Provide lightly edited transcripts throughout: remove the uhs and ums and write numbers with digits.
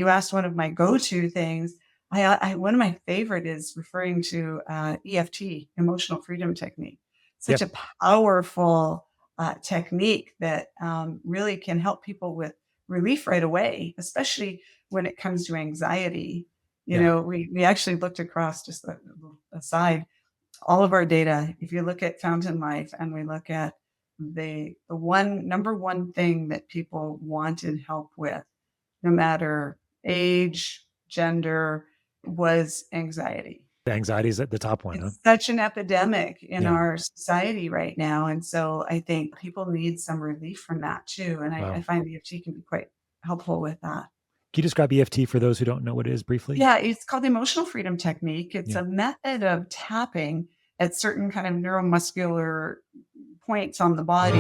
You asked one of my go-to things. One of my favorite is referring to EFT, emotional freedom technique. Such Yep. a powerful technique that really can help people with relief right away, especially when it comes to anxiety. Yeah. We actually looked across, just a little aside, all of our data. If you look at Fountain Life and we look at the number one thing that people wanted help with, no matter age, gender, was anxiety. The anxiety is at the top one, huh? It's such an epidemic in Yeah. our society right now. And so I think people need some relief from that too. And I Wow. find EFT can be quite helpful with that. Can you describe EFT for those who don't know what it is briefly? Yeah, it's called the emotional freedom technique. It's Yeah. a method of tapping at certain kind of neuromuscular points on the body.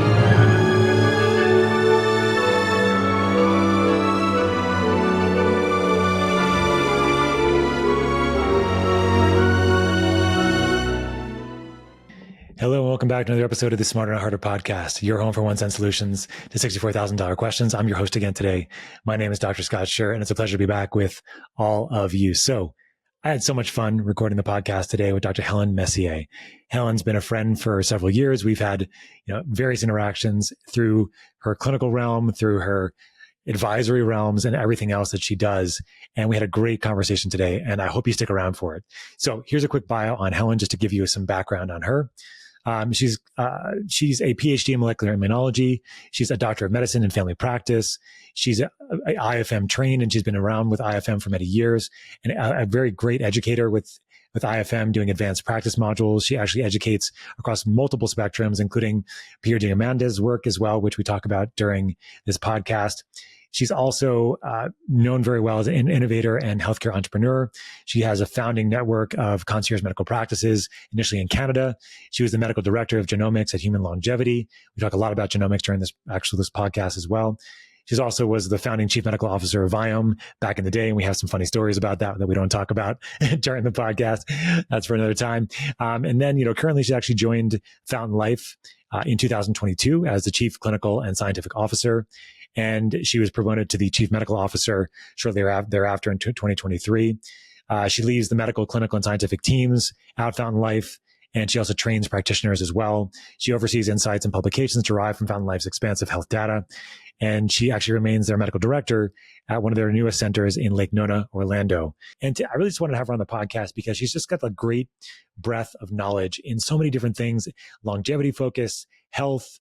Hello and welcome back to another episode of the Smarter Not Harder podcast, your home for 1 cent solutions to $64,000 questions. I'm your host again today. My name is Dr. Scott Sherr, and it's a pleasure to be back with all of you. So I had so much fun recording the podcast today with Dr. Helen Messier. Helen's been a friend for several years. We've had, various interactions through her clinical realm, through her advisory realms, and everything else that she does. And we had a great conversation today, and I hope you stick around for it. So here's a quick bio on Helen, just to give you some background on her. She's a PhD in molecular immunology. She's a doctor of medicine in family practice. She's a IFM trained, and she's been around with IFM for many years, and a very great educator with IFM, doing advanced practice modules. She actually educates across multiple spectrums, including Peter Diamandis' work as well, which we talk about during this podcast. She's also known very well as an innovator and healthcare entrepreneur. She has a founding network of concierge medical practices, initially in Canada. She was the medical director of genomics at Human Longevity. We talk a lot about genomics during this podcast as well. She also was the founding chief medical officer of Viome back in the day, and we have some funny stories about that we don't talk about during the podcast. That's for another time. And then, currently she actually joined Fountain Life in 2022 as the chief clinical and scientific officer. And she was promoted to the chief medical officer shortly thereafter in 2023. She leads the medical, clinical, and scientific teams at Fountain Life, and she also trains practitioners as well. She oversees insights and publications derived from Fountain Life's expansive health data, and she actually remains their medical director at one of their newest centers in Lake Nona, Orlando. And I really just wanted to have her on the podcast because she's just got a great breadth of knowledge in so many different things: longevity focus, health,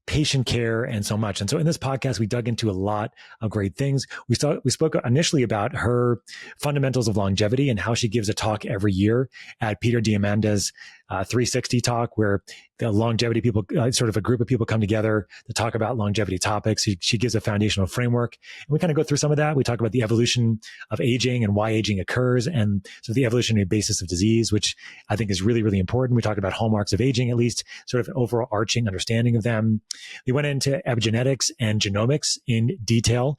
patient care, and so much. And so in this podcast, we dug into a lot of great things. We spoke initially about her fundamentals of longevity and how she gives a talk every year at Peter Diamandis' 360 talk, where the longevity people, sort of a group of people, come together to talk about longevity topics. She gives a foundational framework, and we kind of go through some of that. We talk about the evolution of aging and why aging occurs, and so the evolutionary basis of disease, which I think is really, really important. We talked about hallmarks of aging, at least sort of an overarching understanding of them. We went into epigenetics and genomics in detail.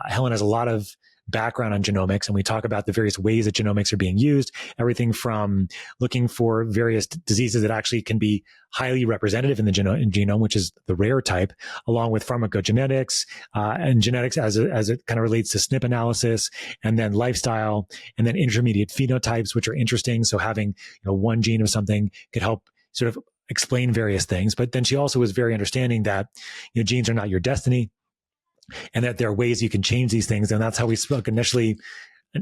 Helen has a lot of background on genomics, and we talk about the various ways that genomics are being used, everything from looking for various diseases that actually can be highly representative in the genome, which is the rare type, along with pharmacogenetics and genetics as it kind of relates to SNP analysis, and then lifestyle, and then intermediate phenotypes, which are interesting. So having one gene of something could help sort of explain various things. But then she also was very understanding that genes are not your destiny, and that there are ways you can change these things. And that's how we spoke initially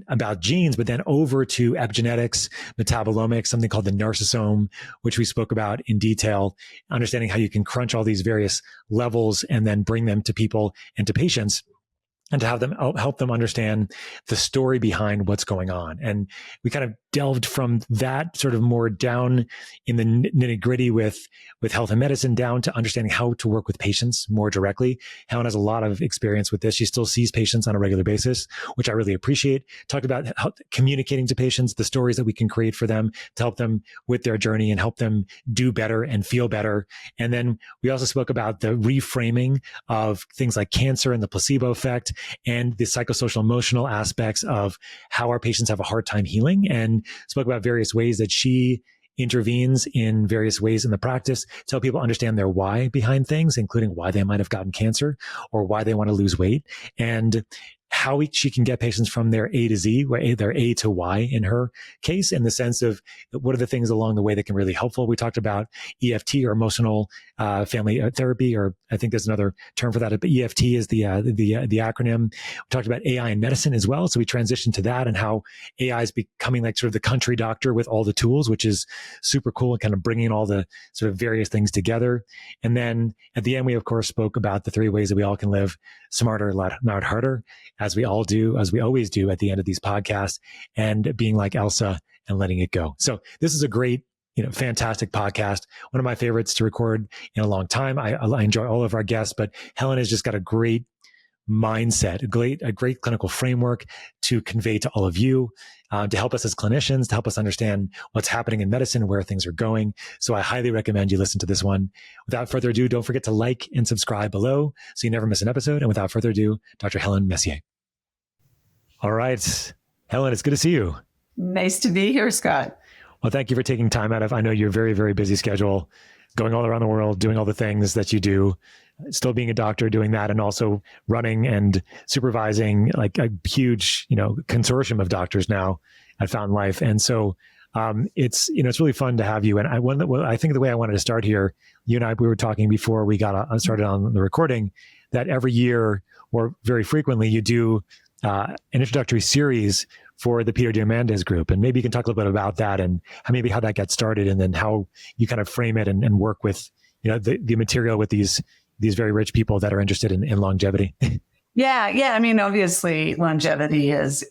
about genes, but then over to epigenetics, metabolomics, something called the narcissome, which we spoke about in detail, understanding how you can crunch all these various levels and then bring them to people and to patients, and to have them help them understand the story behind what's going on. And we kind of delved from that sort of more down in the nitty gritty with health and medicine, down to understanding how to work with patients more directly. Helen has a lot of experience with this. She still sees patients on a regular basis, which I really appreciate. Talked about how communicating to patients, the stories that we can create for them to help them with their journey and help them do better and feel better. And then we also spoke about the reframing of things like cancer and the placebo effect, and the psychosocial emotional aspects of how our patients have a hard time healing, and spoke about various ways that she intervenes in various ways in the practice to help people understand their why behind things, including why they might have gotten cancer or why they want to lose weight. And how she can get patients from their A to Z, their A to Y in her case, in the sense of what are the things along the way that can really helpful. We talked about EFT, or emotional family therapy, or I think there's another term for that, but EFT is the acronym. We talked about AI in medicine as well. So we transitioned to that, and how AI is becoming like sort of the country doctor with all the tools, which is super cool, and kind of bringing all the sort of various things together. And then at the end, we of course spoke about the 3 ways that we all can live smarter, not harder, as we all do, as we always do at the end of these podcasts, and being like Elsa and letting it go. So this is a great, fantastic podcast. One of my favorites to record in a long time. I enjoy all of our guests, but Helen has just got a great mindset, a great clinical framework to convey to all of you, to help us as clinicians, to help us understand what's happening in medicine, where things are going. So I highly recommend you listen to this one. Without further ado, don't forget to like and subscribe below so you never miss an episode. And without further ado, Dr. Helen Messier. All right, Helen, it's good to see you. Nice to be here, Scott. Well, thank you for taking time out of, I know you're very, very busy schedule, going all around the world, doing all the things that you do, still being a doctor, doing that, and also running and supervising like a huge, consortium of doctors now at Fountain Life. And so it's really fun to have you. And I think the way I wanted to start here, you and I, we were talking before we got started on the recording, that every year or very frequently you do an introductory series for the Peter Diamandis group. And maybe you can talk a little bit about that and how that got started, and then how you kind of frame it and work with, the material with these very rich people that are interested in longevity. Yeah. I mean, obviously longevity is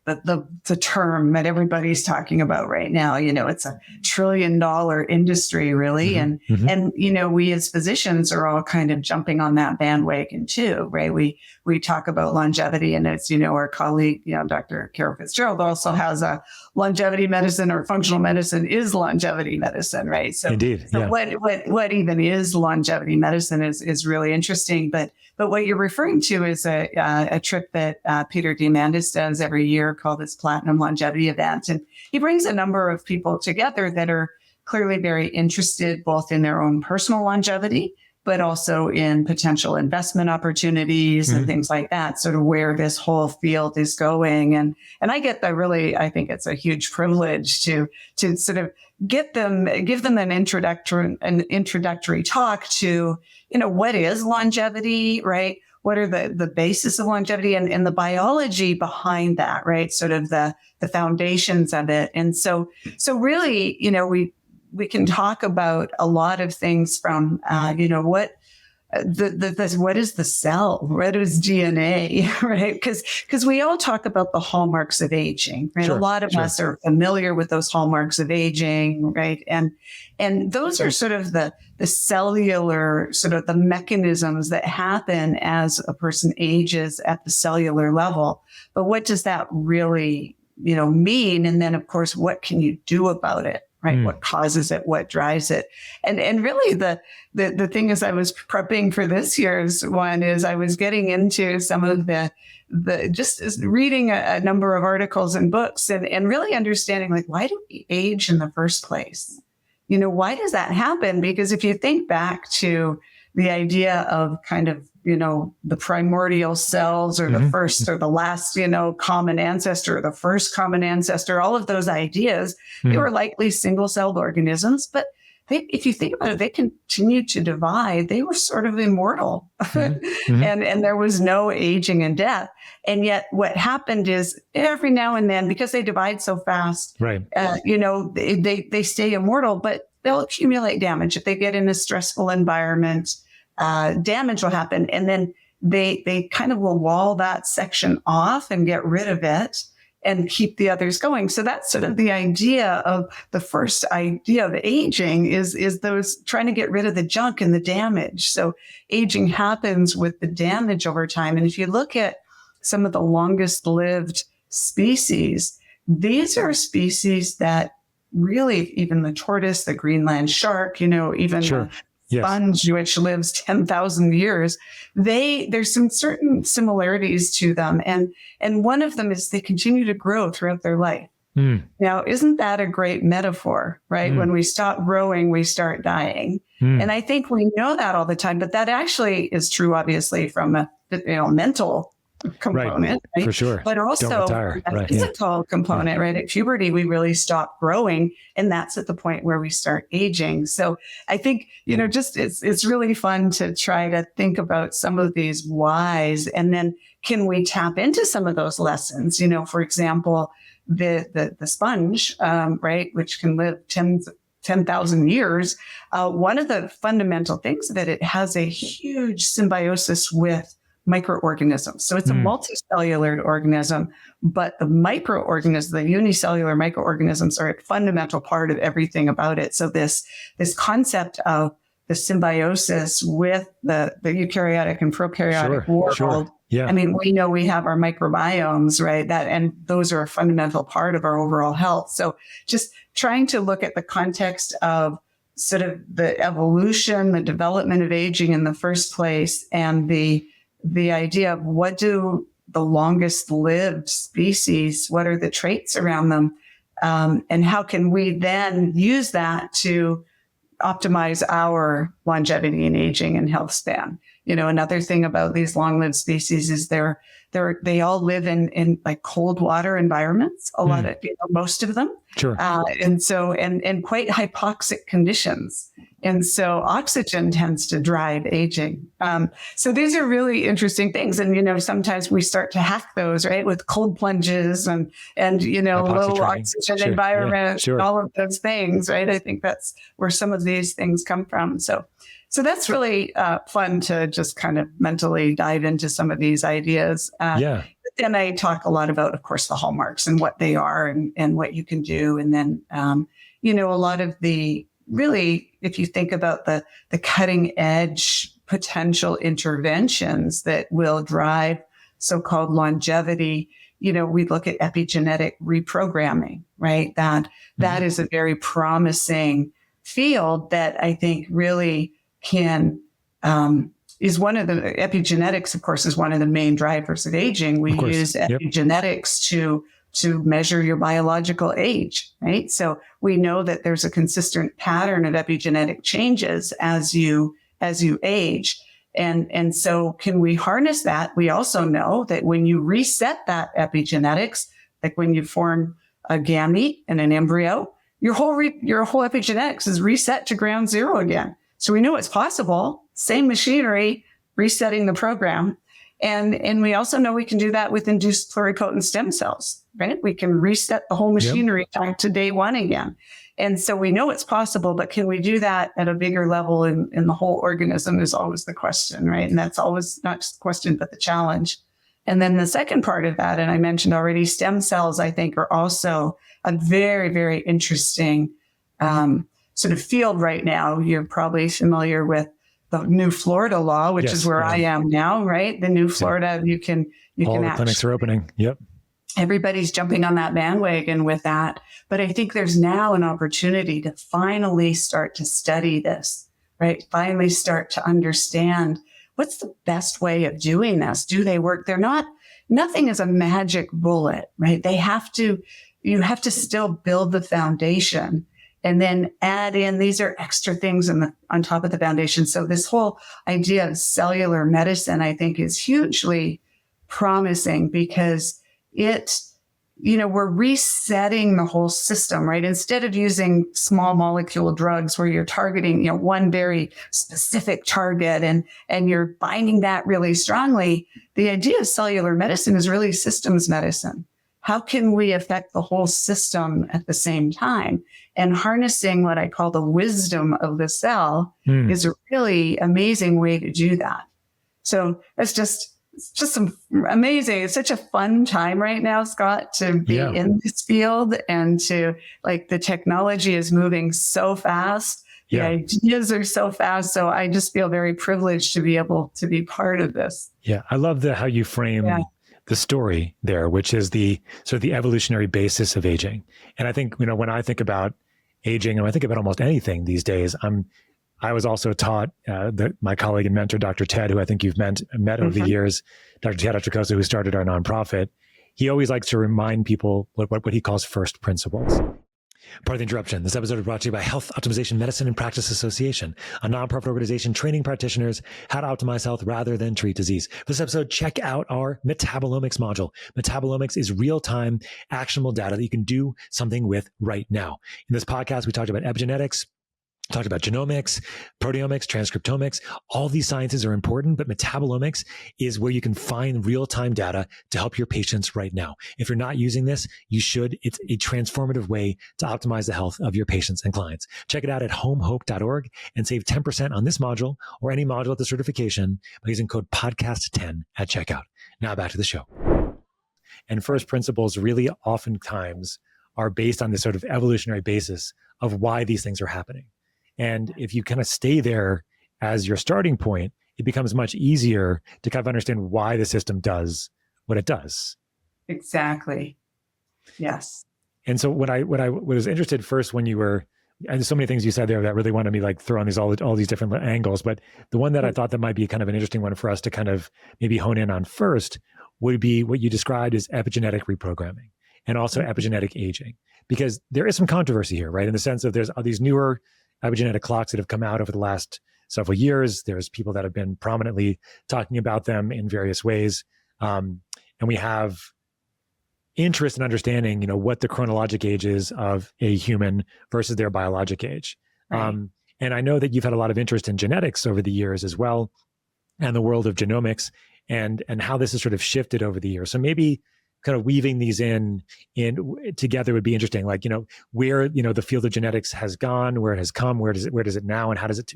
the term that everybody's talking about right now. It's $1 trillion industry, really. Mm-hmm. And we as physicians are all kind of jumping on that bandwagon too, right? We talk about longevity, and it's, our colleague, Dr. Carol Fitzgerald also has a longevity medicine, or functional medicine is longevity medicine, right? So, Indeed. So yeah. what even is longevity medicine is really interesting. But what you're referring to is a trip that Peter Diamandis does every year called his Platinum Longevity Event. And he brings a number of people together that are clearly very interested both in their own personal longevity, but also in potential investment opportunities and things like that, sort of where this whole field is going. And I think it's a huge privilege to sort of give them an introductory talk to, what is longevity, right? What are the basis of longevity and the biology behind that, right? Sort of the foundations of it. And so really, we can talk about a lot of things from, what is the cell? What is DNA, right? Because we all talk about the hallmarks of aging, right? Sure, a lot of us are familiar with those hallmarks of aging, right? And those are sort of the cellular, sort of the mechanisms that happen as a person ages at the cellular level. But what does that really, mean? And then, of course, what can you do about it? Right? What causes it? What drives it? And really the thing as I was prepping for this year's one is I was getting into some of the just reading a number of articles and books and really understanding, like, why do we age in the first place? Why does that happen? Because if you think back to the idea of kind of, the primordial cells, or the first or the last, common ancestor, or the first common ancestor, all of those ideas, they were likely single-celled organisms, but if you think about it, they continued to divide. They were sort of immortal and there was no aging and death. And yet what happened is every now and then, because they divide so fast, right. They stay immortal, but they'll accumulate damage. If they get in a stressful environment, damage will happen. And then they kind of will wall that section off and get rid of it and keep the others going. So that's sort of the idea of the first idea of aging is those trying to get rid of the junk and the damage. So aging happens with the damage over time. And if you look at some of the longest lived species, these are species that really, even the tortoise, the Greenland shark, even Sure. Yes. sponge, which lives 10,000 years, there's some certain similarities to them. And one of them is they continue to grow throughout their life. Now, isn't that a great metaphor, right? When we stop growing, we start dying. And I think we know that all the time, but that actually is true, obviously, from a mental component, right? For sure. But also a physical component, right? At puberty, we really stop growing, and that's at the point where we start aging. So I think, just it's really fun to try to think about some of these whys, and then can we tap into some of those lessons? For example, the sponge, right, which can live 10,000 years. One of the fundamental things that it has a huge symbiosis with microorganisms. So it's a multicellular organism, but the microorganisms, the unicellular microorganisms, are a fundamental part of everything about it. So this concept of the symbiosis with the eukaryotic and prokaryotic world. Yeah. I mean, we know we have our microbiomes, right? And those are a fundamental part of our overall health. So just trying to look at the context of sort of the evolution, the development of aging in the first place, and the idea of what do the longest lived species, what are the traits around them, and how can we then use that to optimize our longevity and aging and health span. Another thing about these long-lived species is they all live in like cold water environments, most of them. Sure. And quite hypoxic conditions. And so oxygen tends to drive aging. So these are really interesting things. And, sometimes we start to hack those, right, with cold plunges and low oxygen environment, all of those things, right? I think that's where some of these things come from. So that's really fun to just kind of mentally dive into some of these ideas. Then I talk a lot about, of course, the hallmarks and what they are and what you can do. And then, a lot of the really, if you think about the cutting edge potential interventions that will drive so-called longevity, we look at epigenetic reprogramming, right? That is a very promising field that I think really can, is one of the epigenetics, of course, is one of the main drivers of aging. We use epigenetics to measure your biological age, right? So we know that there's a consistent pattern of epigenetic changes as you age. And so can we harness that? We also know that when you reset that epigenetics, like when you form a gamete in an embryo, your whole epigenetics is reset to ground zero again. So we know it's possible, same machinery, resetting the program. And we also know we can do that with induced pluripotent stem cells, right? We can reset the whole machinery back to day one again. And so we know it's possible, but can we do that at a bigger level in the whole organism is always the question, right? And that's always not just the question, but the challenge. And then the second part of that, and I mentioned already, stem cells, I think, are also a very, very interesting sort of field right now. You're probably familiar with the new Florida law, which is where I am now, right? The new Florida, you can all the clinics are opening. Yep. Everybody's jumping on that bandwagon with that. But I think there's now an opportunity to finally start to study this, right? Finally start to understand what's the best way of doing this. Do they work? Nothing is a magic bullet, right? You have to still build the foundation and then add in, these are extra things on top of the foundation. So this whole idea of cellular medicine, I think, is hugely promising because we're resetting the whole system, right? Instead of using small molecule drugs where you're targeting, one very specific target and you're binding that really strongly, the idea of cellular medicine is really systems medicine. How can we affect the whole system at the same time? And harnessing what I call the wisdom of the cell is a really amazing way to do that. So it's just some amazing. It's such a fun time right now, Scott, to be in this field and the technology is moving so fast. The ideas are so fast. So I just feel very privileged to be able to be part of this. Yeah. I love how you frame the story there, which is the sort of the evolutionary basis of aging. And I think, when I think about aging, and I think about almost anything these days, I was also taught my colleague and mentor, Dr. Ted, who I think you've met over the years, Dr. Ted Atracosta, who started our nonprofit. He always likes to remind people what he calls first principles. Part of the interruption. This episode is brought to you by Health Optimization Medicine and Practice Association, a nonprofit organization training practitioners how to optimize health rather than treat disease. For this episode, check out our metabolomics module. Metabolomics is real-time, actionable data that you can do something with right now. In this podcast, we talked about epigenetics, talked about genomics, proteomics, transcriptomics. All these sciences are important, but metabolomics is where you can find real-time data to help your patients right now. If you're not using this, you should. It's a transformative way to optimize the health of your patients and clients. Check it out at homehope.org and save 10% on this module or any module at the certification by using code podcast10 at checkout. Now back to the show. And first principles really oftentimes are based on this sort of evolutionary basis of why these things are happening. And if you kind of stay there as your starting point, it becomes much easier to kind of understand why the system does what it does. Exactly. Yes. And so what I was interested first when you were, and there's so many things you said there that really wanted me like throw on all these different angles, but the one that I thought that might be kind of an interesting one for us to kind of maybe hone in on first would be what you described as epigenetic reprogramming and also epigenetic aging, because there is some controversy here, right? In the sense of there's all these newer epigenetic clocks that have come out over the last several years. There's people that have been prominently talking about them in various ways. And we have interest in understanding, what the chronologic age is of a human versus their biologic age. Right. And I know that you've had a lot of interest in genetics over the years as well, and the world of genomics and how this has sort of shifted over the years. So maybe kind of weaving these in together would be interesting. Like, where, the field of genetics has gone, where it has come, where does it now, and how does it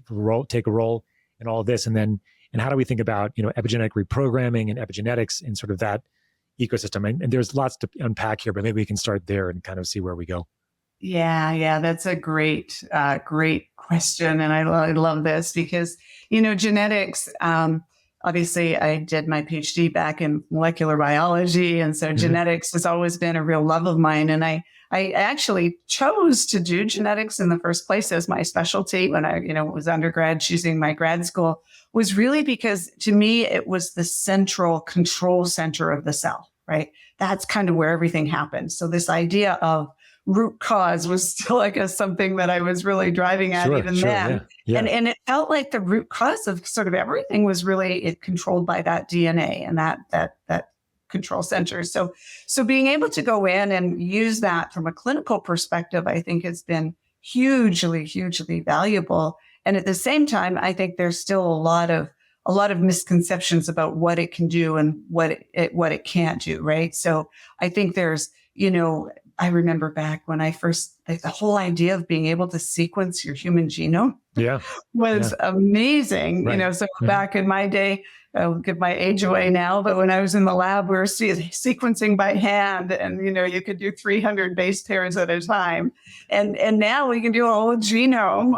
take a role in all of this? And how do we think about, epigenetic reprogramming and epigenetics in sort of that ecosystem? And there's lots to unpack here, but maybe we can start there and kind of see where we go. Yeah, that's a great question. And I love this because, genetics, obviously, I did my PhD back in molecular biology. And so genetics has always been a real love of mine. And I actually chose to do genetics in the first place as my specialty when I, was undergrad, choosing my grad school, was really because to me, it was the central control center of the cell, right? That's kind of where everything happens. So this idea of root cause was still something that I was really driving at then. Yeah. And it felt like the root cause of sort of everything was really controlled by that DNA and that control center. So being able to go in and use that from a clinical perspective, I think has been hugely, hugely valuable. And at the same time, I think there's still a lot of misconceptions about what it can do and what it can't do. Right. So I think there's, I remember back when I first, the whole idea of being able to sequence your human genome was amazing. Right. So back in my day, I'll give my age away now, but when I was in the lab, we were sequencing by hand and, you could do 300 base pairs at a time. And now we can do a whole genome,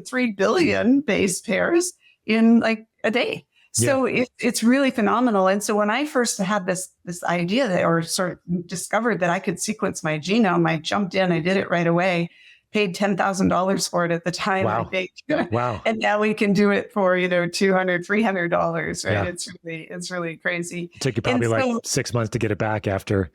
3 billion base pairs in a day. So it's really phenomenal. And so when I first had this idea or sort of discovered that I could sequence my genome, I jumped in, I did it right away, paid $10,000 for it at the time. Wow. Wow. And now we can do it for, $200, $300, right? Yeah. It's really crazy. It took you probably 6 months to get it back after.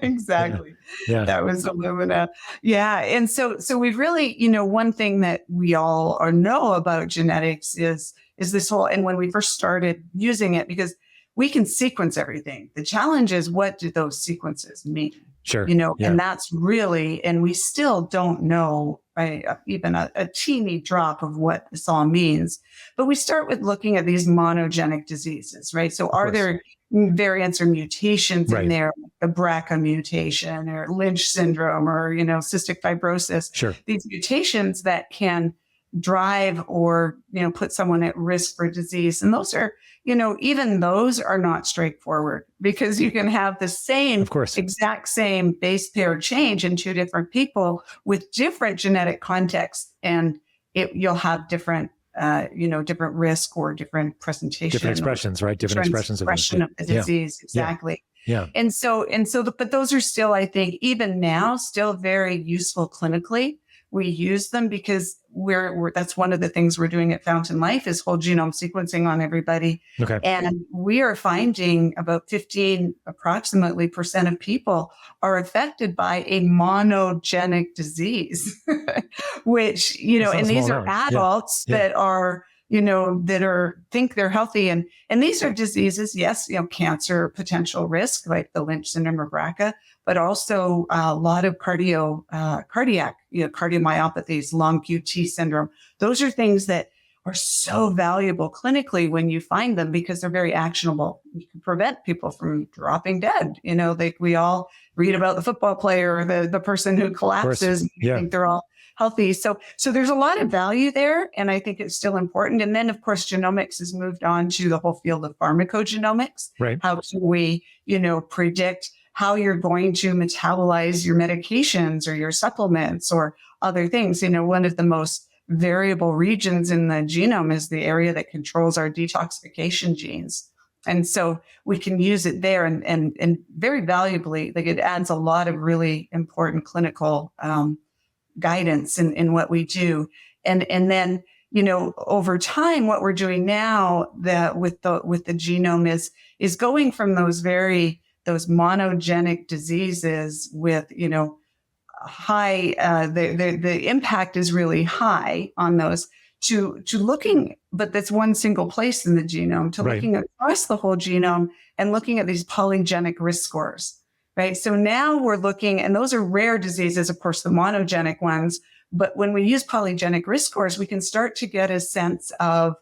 Exactly. Yeah. That was Illumina. Yeah. And so we've really, one thing that we all know about genetics is this whole, and when we first started using it, because we can sequence everything. The challenge is, what do those sequences mean? Sure. And that's really, and we still don't know, right, even a teeny drop of what this all means. But we start with looking at these monogenic diseases, right? So are there variants or mutations in there, the BRCA mutation or Lynch syndrome or, cystic fibrosis? Sure. These mutations that can drive or, put someone at risk for disease. And those are, even those are not straightforward because you can have the same, exact same base pair change in two different people with different genetic contexts. And you'll have different, different risk or different presentation. Different expressions, right? Different expressions of the disease. Exactly. Yeah. But those are still, I think, even now, still very useful clinically we use them because that's one of the things we're doing at Fountain Life is whole genome sequencing on everybody. Okay. And we are finding about 15 approximately % of people are affected by a monogenic disease, which, and these are adults that are, think they're healthy. And these are diseases, yes, cancer potential risk, like the Lynch syndrome or BRCA, but also a lot of cardiac, cardiomyopathies, long QT syndrome. Those are things that are so valuable clinically when you find them because they're very actionable. You can prevent people from dropping dead. We all read about the football player or the person who collapses. And you think they're all healthy. So there's a lot of value there. And I think it's still important. And then, of course, genomics has moved on to the whole field of pharmacogenomics. Right. How can we, predict how you're going to metabolize your medications or your supplements or other things. One of the most variable regions in the genome is the area that controls our detoxification genes. And so we can use it there and very valuably, like it adds a lot of really important clinical guidance in what we do. And then, over time, what we're doing now that with the genome is going from those monogenic diseases with, high, the impact is really high on those to looking, but that's one single place in the genome, to looking across the whole genome and looking at these polygenic risk scores, right? So now we're looking, and those are rare diseases, of course, the monogenic ones, but when we use polygenic risk scores, we can start to get a sense of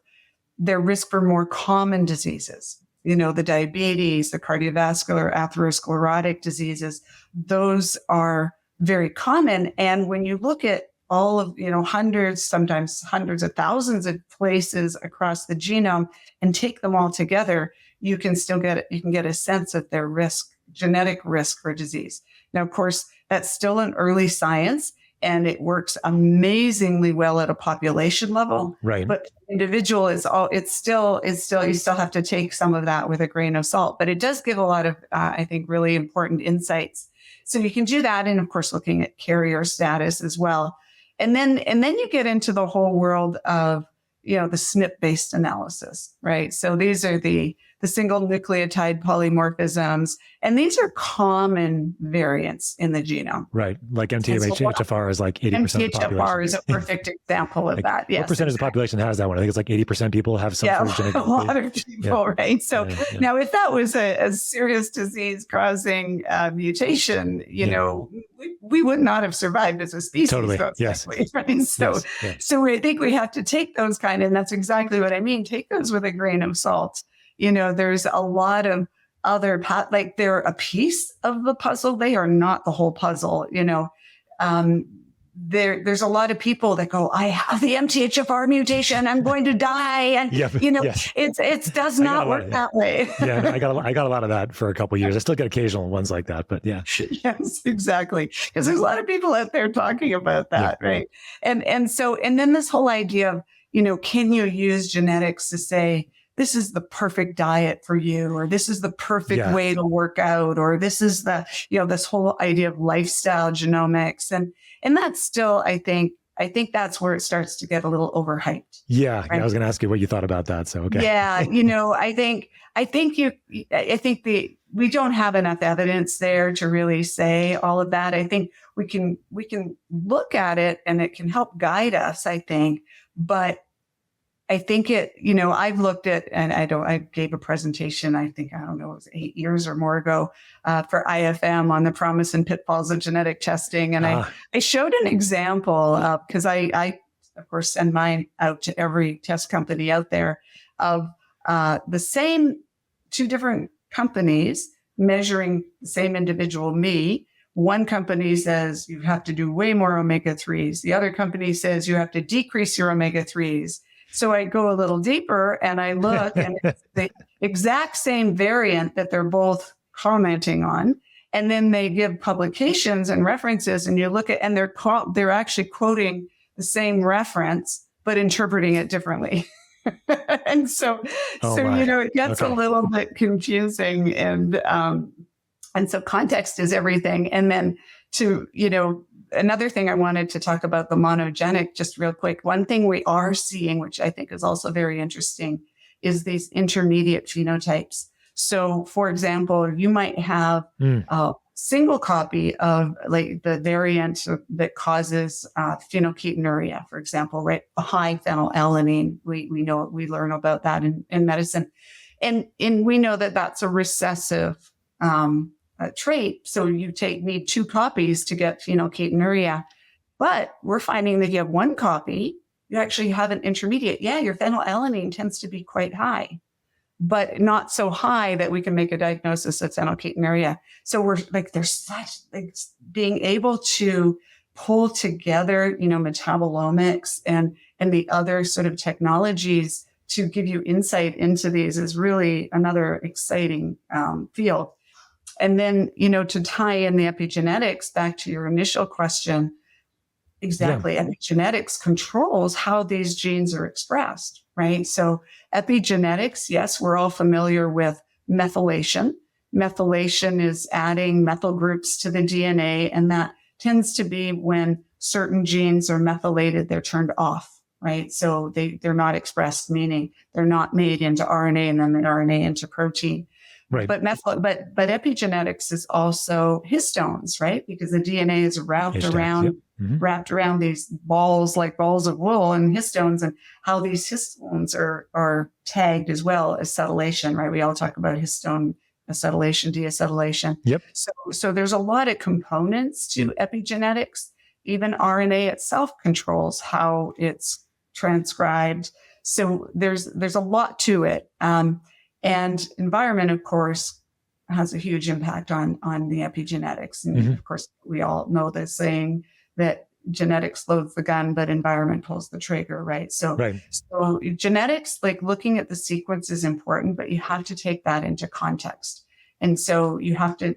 their risk for more common diseases. The diabetes, the cardiovascular, atherosclerotic diseases, those are very common. And when you look at all of, hundreds, sometimes hundreds of thousands of places across the genome and take them all together, you can get a sense of their genetic risk for disease. Now, of course, that's still an early science and it works amazingly well at a population level. Right. But individual it's still, you still have to take some of that with a grain of salt, but it does give a lot of, I think, really important insights. So you can do that. And of course, looking at carrier status as well. And then you get into the whole world of, the SNP-based analysis, right? So these are the single nucleotide polymorphisms, and these are common variants in the genome. Right, like MTHFR is like 80% of the population. MTHFR is a perfect example of that. Yes. What percentage of the population has that one? I think it's like 80% people have some sort of genetic. A lot of people, right? So now, if that was a serious disease-causing mutation, we would not have survived as a species. Totally. Yes. Right? So I think we have to take those and that's exactly what I mean. Take those with a grain of salt. There's a lot of other, like they're a piece of the puzzle. They are not the whole puzzle. There's a lot of people that go, I have the MTHFR mutation, I'm going to die. And, it does not work that way. I got a lot of that for a couple of years. I still get occasional ones like that, but yeah. Yes, exactly. Because there's a lot of people out there talking about that. Right. And then this whole idea of, can you use genetics to say, this is the perfect diet for you, or this is the perfect way to work out, or this is the, this whole idea of lifestyle genomics. And that's still, I think that's where it starts to get a little overhyped. Yeah. Right? I was going to ask you what you thought about that. So, okay. Yeah. I think we don't have enough evidence there to really say all of that. I think we can look at it and it can help guide us, I think. But I think I've looked at, and I gave a prepresentation, it was 8 years or more ago, for IFM on the promise and pitfalls of genetic testing. And I showed an example because I, of course, send mine out to every test company out there of the same two different companies measuring the same individual, me. One company says you have to do way more omega-3s. The other company says you have to decrease your omega-3s. So I go a little deeper and I look and it's the exact same variant that they're both commenting on. And then they give publications and references and you look at, and they're actually quoting the same reference, but interpreting it differently. And so it gets a little bit confusing and so context is everything. And then another thing I wanted to talk about the monogenic, just real quick. One thing we are seeing, which I think is also very interesting, is these intermediate phenotypes. So, for example, you might have a single copy of like the variant that causes phenylketonuria, for example, right? High phenylalanine. We know, we learn about that in medicine. And we know that that's a recessive trait. So you need 2 copies to get phenylketonuria. But we're finding that you have 1 copy, you actually have an intermediate. Yeah, your phenylalanine tends to be quite high, but not so high that we can make a diagnosis of phenylketonuria. So we're like, there's such like being able to pull together, metabolomics and the other sort of technologies to give you insight into these is really another exciting field. And then, to tie in the epigenetics back to your initial question, exactly. Yeah. Epigenetics controls how these genes are expressed, right? So epigenetics, yes, we're all familiar with methylation. Methylation is adding methyl groups to the DNA, and that tends to be when certain genes are methylated, they're turned off, right? So they're not expressed, meaning they're not made into RNA and then the RNA into protein. Right. But epigenetics is also histones, right? Because the DNA is wrapped around these balls, like balls of wool, and histones, and how these histones are tagged as well as acetylation, right? We all talk about histone acetylation, deacetylation. Yep. So there's a lot of components to epigenetics. Even RNA itself controls how it's transcribed. So there's a lot to it. And environment, of course, has a huge impact on the epigenetics. And of course, we all know the saying that genetics loads the gun, but environment pulls the trigger, right? So genetics, like looking at the sequence is important, but you have to take that into context. And so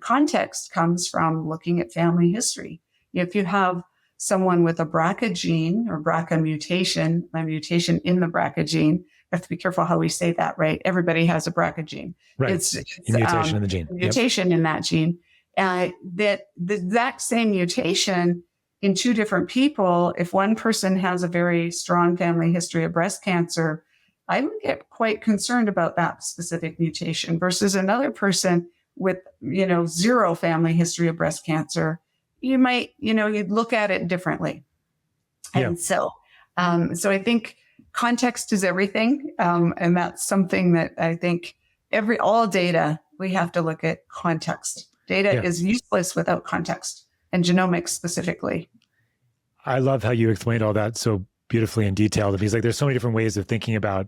context comes from looking at family history. If you have someone with a BRCA gene or BRCA mutation, a mutation in the BRCA gene, have to be careful how we say that, right? Everybody has a BRCA gene. Right. It's a mutation in the gene. Mutation in that gene. That the exact same mutation in 2 different people, if one person has a very strong family history of breast cancer, I would get quite concerned about that specific mutation versus another person with, 0 family history of breast cancer. You might, you'd look at it differently. And so I think context is everything. And that's something that I think all data, we have to look at context. Data is useless without context, and genomics specifically. I love how you explained all that so beautifully and detailed, because there's so many different ways of thinking about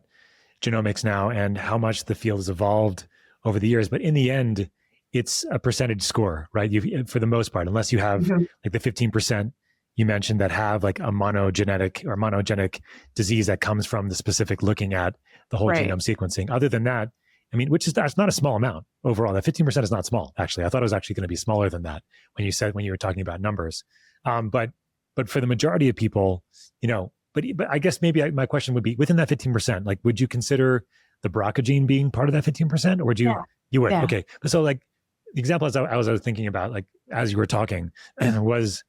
genomics now and how much the field has evolved over the years. But in the end, it's a percentage score, right? For the most part, unless you have like the 15% you mentioned that have like a monogenic disease that comes from the specific looking at the whole genome sequencing. Other than that, that's not a small amount overall. That 15% is not small, actually. I thought it was actually going to be smaller than that when you were talking about numbers. But for the majority of people, but I guess maybe my question would be, within that 15%, like, would you consider the BRCA gene being part of that 15%, or would you? Yeah. You would. Yeah. Okay. So like the example I was thinking about, like as you were talking, was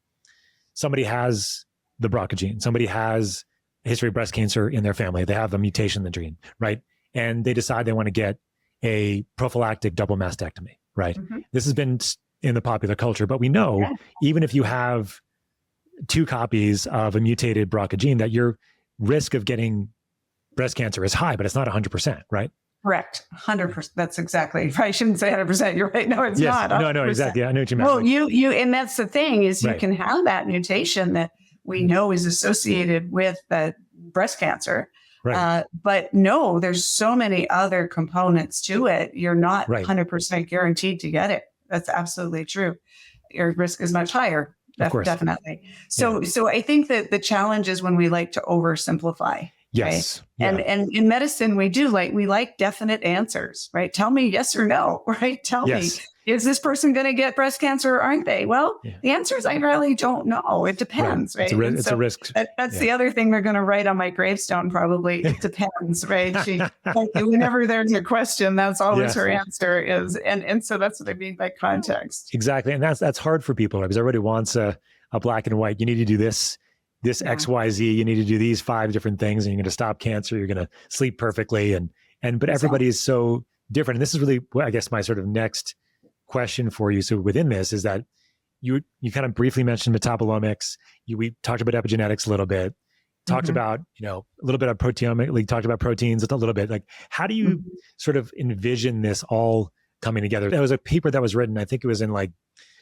somebody has the BRCA gene, somebody has a history of breast cancer in their family, they have a mutation in the gene, right? And they decide they want to get a prophylactic double mastectomy, right? This has been in the popular culture, but we know even if you have 2 copies of a mutated BRCA gene, that your risk of getting breast cancer is high, but it's not 100%, right? Correct. 100%. That's exactly. I shouldn't say 100%. You're right. No, it's not. 100%. No, exactly. I know what you meant. Well, you, and that's the thing is you can have that mutation that we know is associated with breast cancer. Right. But no, there's so many other components to it. You're not 100% guaranteed to get it. That's absolutely true. Your risk is much higher. Definitely. So I think that the challenge is when we like to oversimplify. Yes. Right? Yeah. And in medicine, we like definite answers, right? Tell me yes or no, right? Tell me, is this person going to get breast cancer or aren't they? Well, the answer is I really don't know. It depends, right? It's a risk. That's the other thing they're going to write on my gravestone, probably. It depends, right? Whenever there's a question, that's always her answer is. And so that's what I mean by context. Exactly. And that's hard for people, right? Because everybody wants a a black and white. You need to do this Yeah. XYZ. You need to do these 5 different things, and you're going to stop cancer. You're going to sleep perfectly, but everybody is so different. And this is really, I guess, my sort of next question for you. So within this is that you kind of briefly mentioned metabolomics. We talked about epigenetics a little bit. Talked about, a little bit of proteomics, like talked about proteins a little bit. Like, how do you sort of envision this all coming together? There was a paper that was written, I think it was in like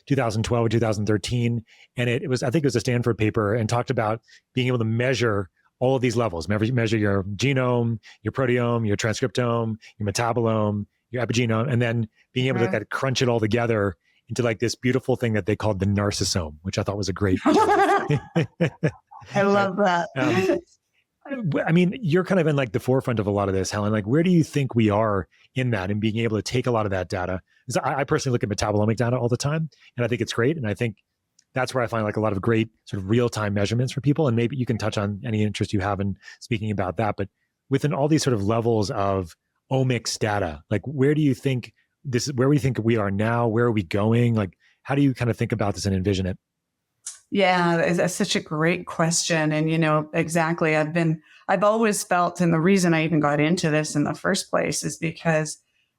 2012 or 2013. And I think it was a Stanford paper, and talked about being able to measure all of these levels, measure your genome, your proteome, your transcriptome, your metabolome, your epigenome, and then being able to kind of crunch it all together into like this beautiful thing that they called the narcissome, which I thought was a great. I love that. I mean, you're kind of in like the forefront of a lot of this, Helen. Like, where do you think we are in that, and being able to take a lot of that data? Because I personally look at metabolomic data all the time, and I think it's great. And I think that's where I find like a lot of great sort of real-time measurements for people. And maybe you can touch on any interest you have in speaking about that. But within all these sort of levels of omics data, like where do you think where we think we are now? Where are we going? Like, how do you kind of think about this and envision it? Yeah, that's such a great question. And, exactly. I've always felt, and the reason I even got into this in the first place is because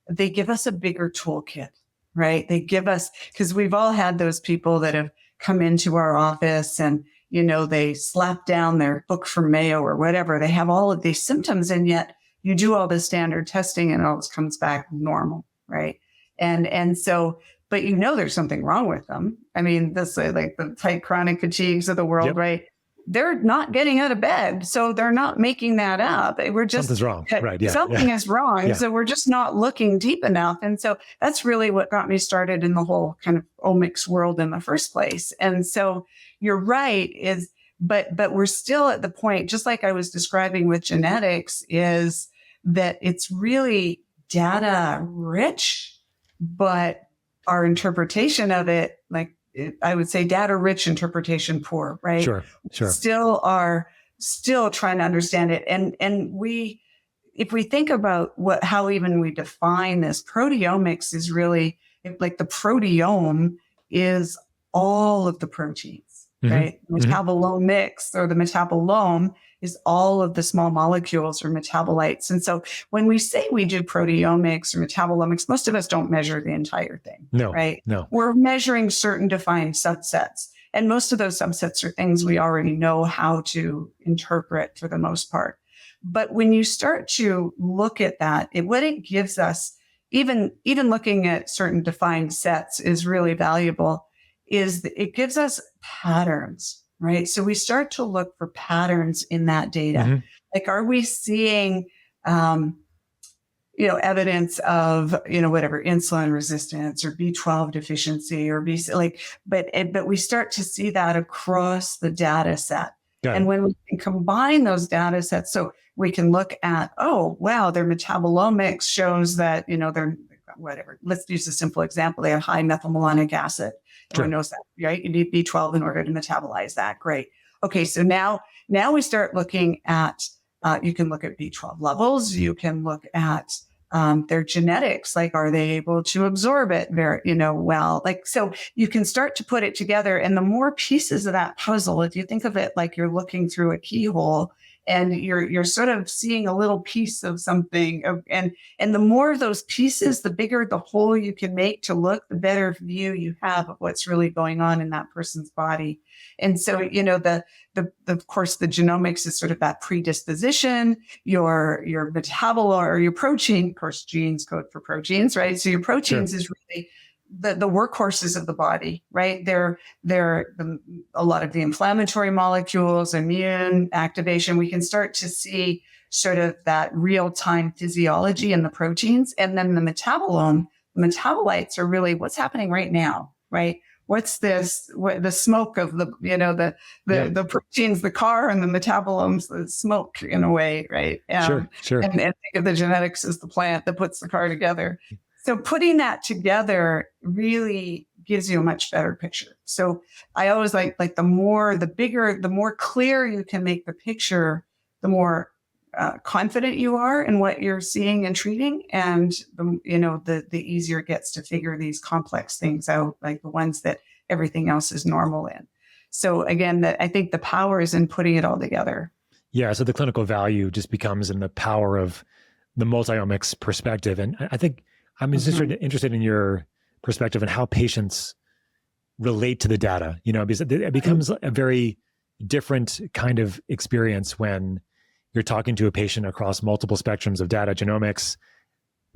they give us a bigger toolkit, right? They give us, because we've all had those people that have come into our office and, they slap down their book from Mayo or whatever. They have all of these symptoms, and yet you do all the standard testing and it always comes back normal, right? And so, but there's something wrong with them. I mean, this like the tight chronic fatigues of the world, right? They're not getting out of bed, so they're not making that up. We're just something's wrong, right? Yeah, something is wrong. Yeah. So we're just not looking deep enough, and so that's really what got me started in the whole kind of omics world in the first place. And so you're right, but we're still at the point, just like I was describing with genetics, is that it's really data rich, but our interpretation of it, I would say data rich, interpretation poor, right? Sure. Still trying to understand it. And if we think about how even we define this, proteomics is really like the proteome is all of the proteins, right? Metabolomics, or the metabolome, is all of the small molecules or metabolites. And so when we say we do proteomics or metabolomics, most of us don't measure the entire thing, right? No. We're measuring certain defined subsets. And most of those subsets are things we already know how to interpret for the most part. But when you start to look at that, what it gives us, even looking at certain defined sets is really valuable, is it gives us patterns. Right. So we start to look for patterns in that data. Like, are we seeing, evidence of, whatever, insulin resistance or B12 deficiency or but we start to see that across the data set. And when we can combine those data sets, so we can look at, oh, wow, their metabolomics shows that, they're whatever. Let's use a simple example. They have high methylmalonic acid. Everyone knows that, right? You need B12 in order to metabolize that. Great. Okay. So now we start looking at, you can look at B12 levels. You can look at their genetics. Like, are they able to absorb it very, well? Like, so you can start to put it together. And the more pieces of that puzzle, if you think of it like you're looking through a keyhole, and you're sort of seeing a little piece of something, and the more of those pieces, the bigger the hole you can make to look, the better view you have of what's really going on in that person's body. And so, of course, the genomics is sort of that predisposition, your metabolome or your protein, of course, genes code for proteins, right? So your proteins is really the workhorses of the body, right? They're a lot of the inflammatory molecules, immune activation. We can start to see sort of that real-time physiology in the proteins. And then the metabolome, the metabolites are really what's happening right now, right? What's this? The smoke of the proteins, the car, and the metabolomes, the smoke in a way, right? Sure. And think of the genetics as the plant that puts the car together. So putting that together really gives you a much better picture. So I always like the bigger, the more clear you can make the picture, the more confident you are in what you're seeing and treating, and the easier it gets to figure these complex things out, like the ones that everything else is normal in. So again, I think the power is in putting it all together. Yeah. So the clinical value just becomes in the power of the multi-omics perspective. And I think I'm just interested in your perspective and how patients relate to the data, because it becomes a very different kind of experience when you're talking to a patient across multiple spectrums of data, genomics,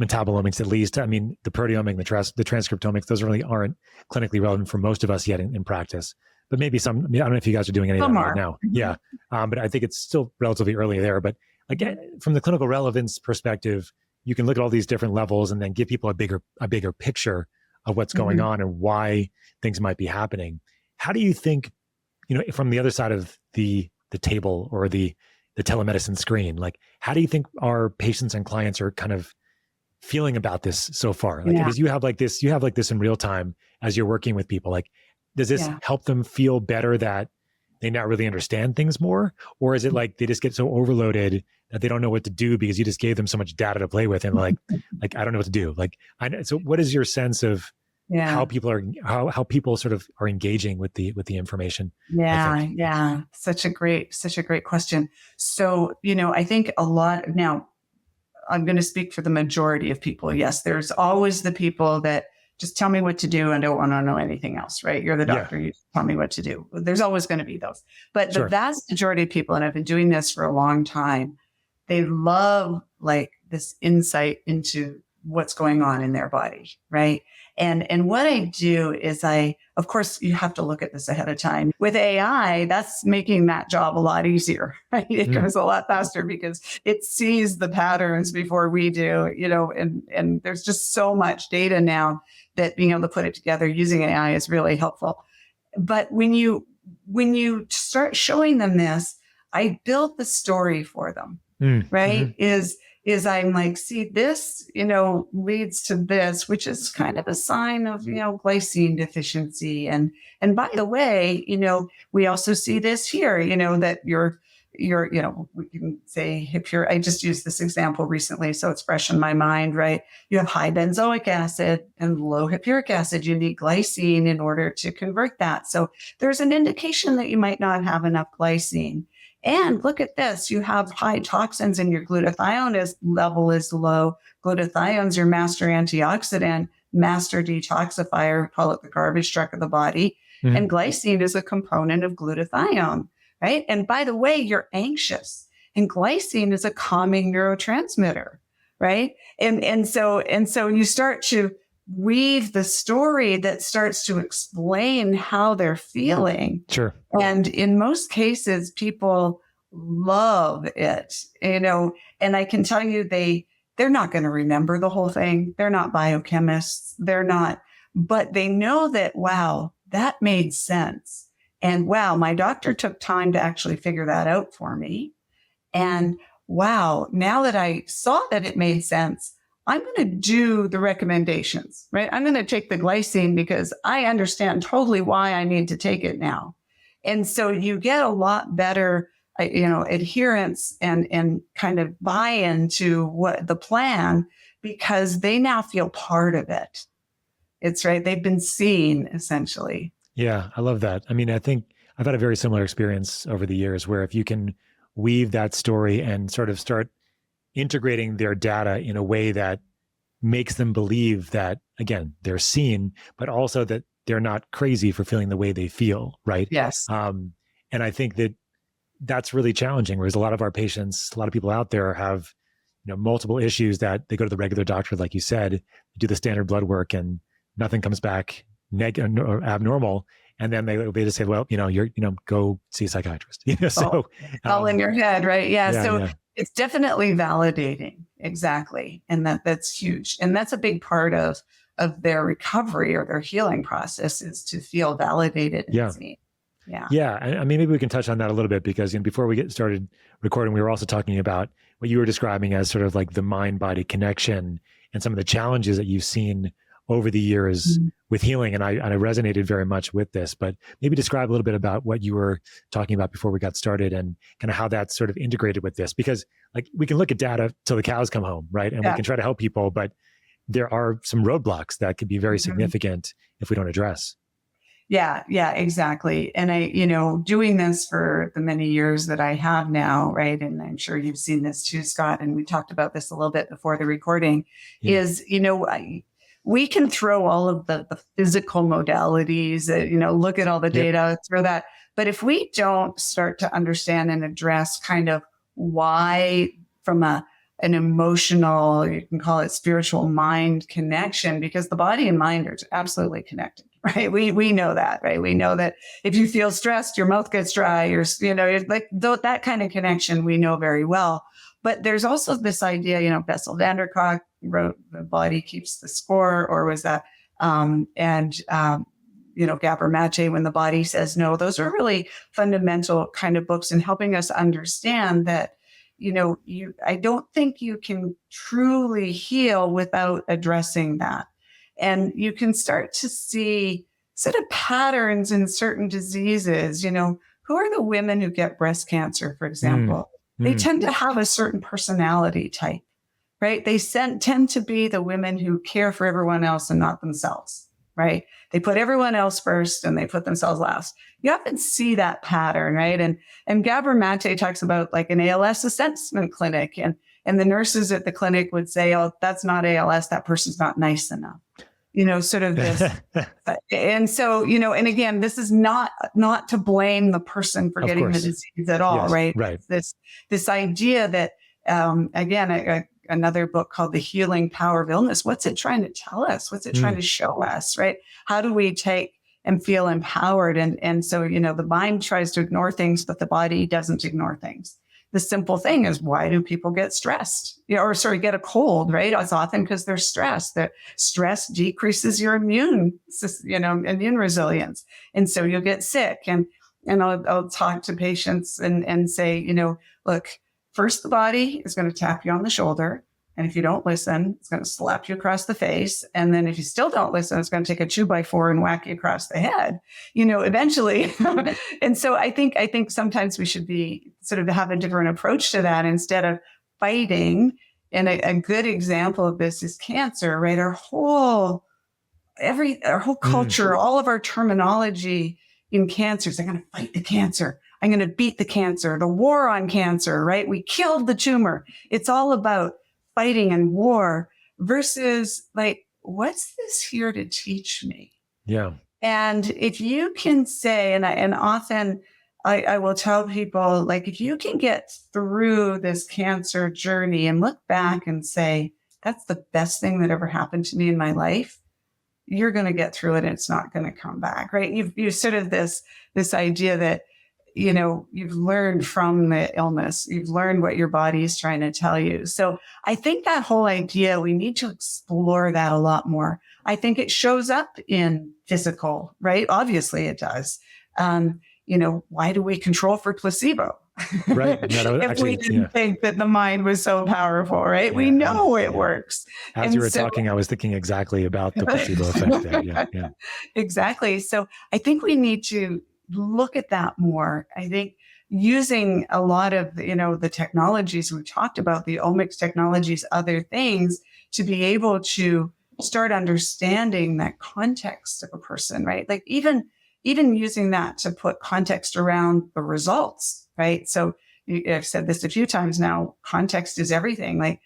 metabolomics, at least. I mean, the proteomic, the transcriptomics, those really aren't clinically relevant for most of us yet in practice. But maybe some, I don't know if you guys are doing any of that right now. Yeah. But I think it's still relatively early there. But again, from the clinical relevance perspective, you can look at all these different levels and then give people a bigger picture of what's going on and why things might be happening. How do you think, from the other side of the table or the telemedicine screen, like how do you think our patients and clients are kind of feeling about this so far? Like, because you have like this in real time as you're working with people, like, does this help them feel better that they not really understand things more? Or is it like they just get so overloaded that they don't know what to do because you just gave them so much data to play with and like, I don't know what to do. So what is your sense of how people sort of are engaging with the information? Yeah. Such a great question. So, I think a lot now, I'm going to speak for the majority of people. Yes, there's always the people that just tell me what to do and don't want to know anything else, right? You're the doctor, you tell me what to do. There's always going to be those. But the vast majority of people, and I've been doing this for a long time, they love like this insight into what's going on in their body, right? And what I do is of course, you have to look at this ahead of time. With AI, that's making that job a lot easier, right? It goes a lot faster because it sees the patterns before we do, and there's just so much data now that being able to put it together using AI is really helpful. But when you start showing them this, I built the story for them, right? Is I'm like, see, this, leads to this, which is kind of a sign of, glycine deficiency. And by the way, we also see this here, that you're, we can say I just used this example recently, so it's fresh in my mind, right? You have high benzoic acid and low hippuric acid. You need glycine in order to convert that. So there's an indication that you might not have enough glycine. And look at this, you have high toxins and your glutathione level is low. Glutathione's your master antioxidant, master detoxifier, call it the garbage truck of the body. And glycine is a component of glutathione, right? And by the way, you're anxious and glycine is a calming neurotransmitter, right? And so you start to weave the story that starts to explain how they're feeling. Sure. And in most cases, people love it, and I can tell you they're not going to remember the whole thing. They're not biochemists. But they know that, wow, that made sense. And wow, my doctor took time to actually figure that out for me. And wow, now that I saw that it made sense, I'm going to do the recommendations, right? I'm going to take the glycine because I understand totally why I need to take it now. And so you get a lot better, adherence and kind of buy-in to what the plan, because they now feel part of it. It's right. They've been seen essentially. Yeah, I love that. I mean, I think I've had a very similar experience over the years where if you can weave that story and sort of start integrating their data in a way that makes them believe that, again, they're seen, but also that they're not crazy for feeling the way they feel, right? Yes. And I think that that's really challenging, whereas a lot of our patients, a lot of people out there have, multiple issues that they go to the regular doctor, like you said, do the standard blood work and nothing comes back or abnormal. And then they just say, well, go see a psychiatrist. So all in your head, right? Yeah. It's definitely validating. Exactly. And that's huge. And that's a big part of their recovery or their healing process, is to feel validated and seen. Yeah. Yeah. I mean, maybe we can touch on that a little bit, because before we get started recording, we were also talking about what you were describing as sort of like the mind-body connection and some of the challenges that you've seen over the years with healing. And I resonated very much with this, but maybe describe a little bit about what you were talking about before we got started and kind of how that's sort of integrated with this, because like we can look at data till the cows come home, right? And we can try to help people, but there are some roadblocks that could be very significant if we don't address. Yeah, exactly. And doing this for the many years that I have now, right? And I'm sure you've seen this too, Scott, and we talked about this a little bit before the recording, Yeah. is, we can throw all of the physical modalities, look at all the data, throw that. But if we don't start to understand and address kind of why from an emotional, you can call it spiritual mind connection, because the body and mind are absolutely connected, right? We know that, right? We know that if you feel stressed, your mouth gets dry, you're like that kind of connection we know very well. But there's also this idea, Bessel van der Kolk wrote The Body Keeps the Score, or was that, Gabor Mate, When the Body Says No. Those are really fundamental kind of books in helping us understand that, I don't think you can truly heal without addressing that. And you can start to see sort of patterns in certain diseases. Who are the women who get breast cancer, for example? They tend to have a certain personality type, right? They tend to be the women who care for everyone else and not themselves, right? They put everyone else first and they put themselves last. You often see that pattern, right? And Gabor Mate talks about like an ALS assessment clinic, and the nurses at the clinic would say, "Oh, that's not ALS. That person's not nice enough." Sort of this. And so, and again, this is not to blame the person for getting the disease at all, right? Right. This idea that, again, another book called The Healing Power of Illness. What's it trying to tell us? What's it trying to show us, right? How do we take and feel empowered? And so, the mind tries to ignore things, but the body doesn't ignore things. The simple thing is, why do people get stressed? Get a cold, right? It's often because they're stressed. That stress decreases your immune resilience. And so you'll get sick. And I'll talk to patients and say, look, first the body is going to tap you on the shoulder. And if you don't listen, it's going to slap you across the face. And then if you still don't listen, it's going to take a 2x4 and whack you across the head, eventually. And so I think sometimes we should be sort of have a different approach to that instead of fighting. And a good example of this is cancer, right? Our whole culture, all of our terminology in cancer is, I'm going to fight the cancer. I'm going to beat the cancer, the war on cancer, right? We killed the tumor. It's all about fighting and war versus like, what's this here to teach me? Yeah. And if you can say, and often I will tell people, like, if you can get through this cancer journey and look back and say, that's the best thing that ever happened to me in my life, you're going to get through it and it's not going to come back, right? You've sort of this idea that, you've learned from the illness, you've learned what your body is trying to tell you. So I think that whole idea, we need to explore that a lot more. I think it shows up in physical, right? Obviously it does. Why do we control for placebo? Right. No, if we didn't think that the mind was so powerful, right? Yeah, we know it works. As you were talking, I was thinking exactly about the placebo effect there. Yeah. Exactly. So I think we need to look at that more. I think using a lot of, the technologies we talked about, the omics technologies, other things, to be able to start understanding that context of a person, right? Like even using that to put context around the results, right? So I've said this a few times now, context is everything. Like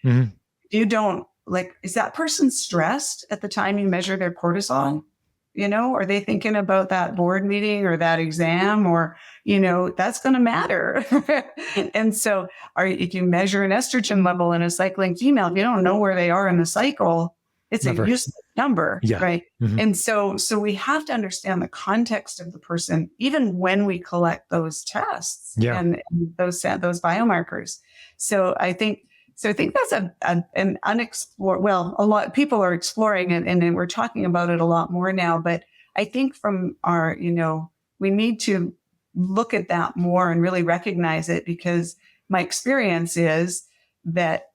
you don't, like, is that person stressed at the time you measure their cortisol? Are they thinking about that board meeting or that exam, or, that's going to matter. And so if you measure an estrogen level in a cycling female, if you don't know where they are in the cycle, it's a useless number, right? And so we have to understand the context of the person, even when we collect those tests and those biomarkers. So I think that's an unexplored, well, a lot of people are exploring it and we're talking about it a lot more now, but I think from our, we need to look at that more and really recognize it, because my experience is that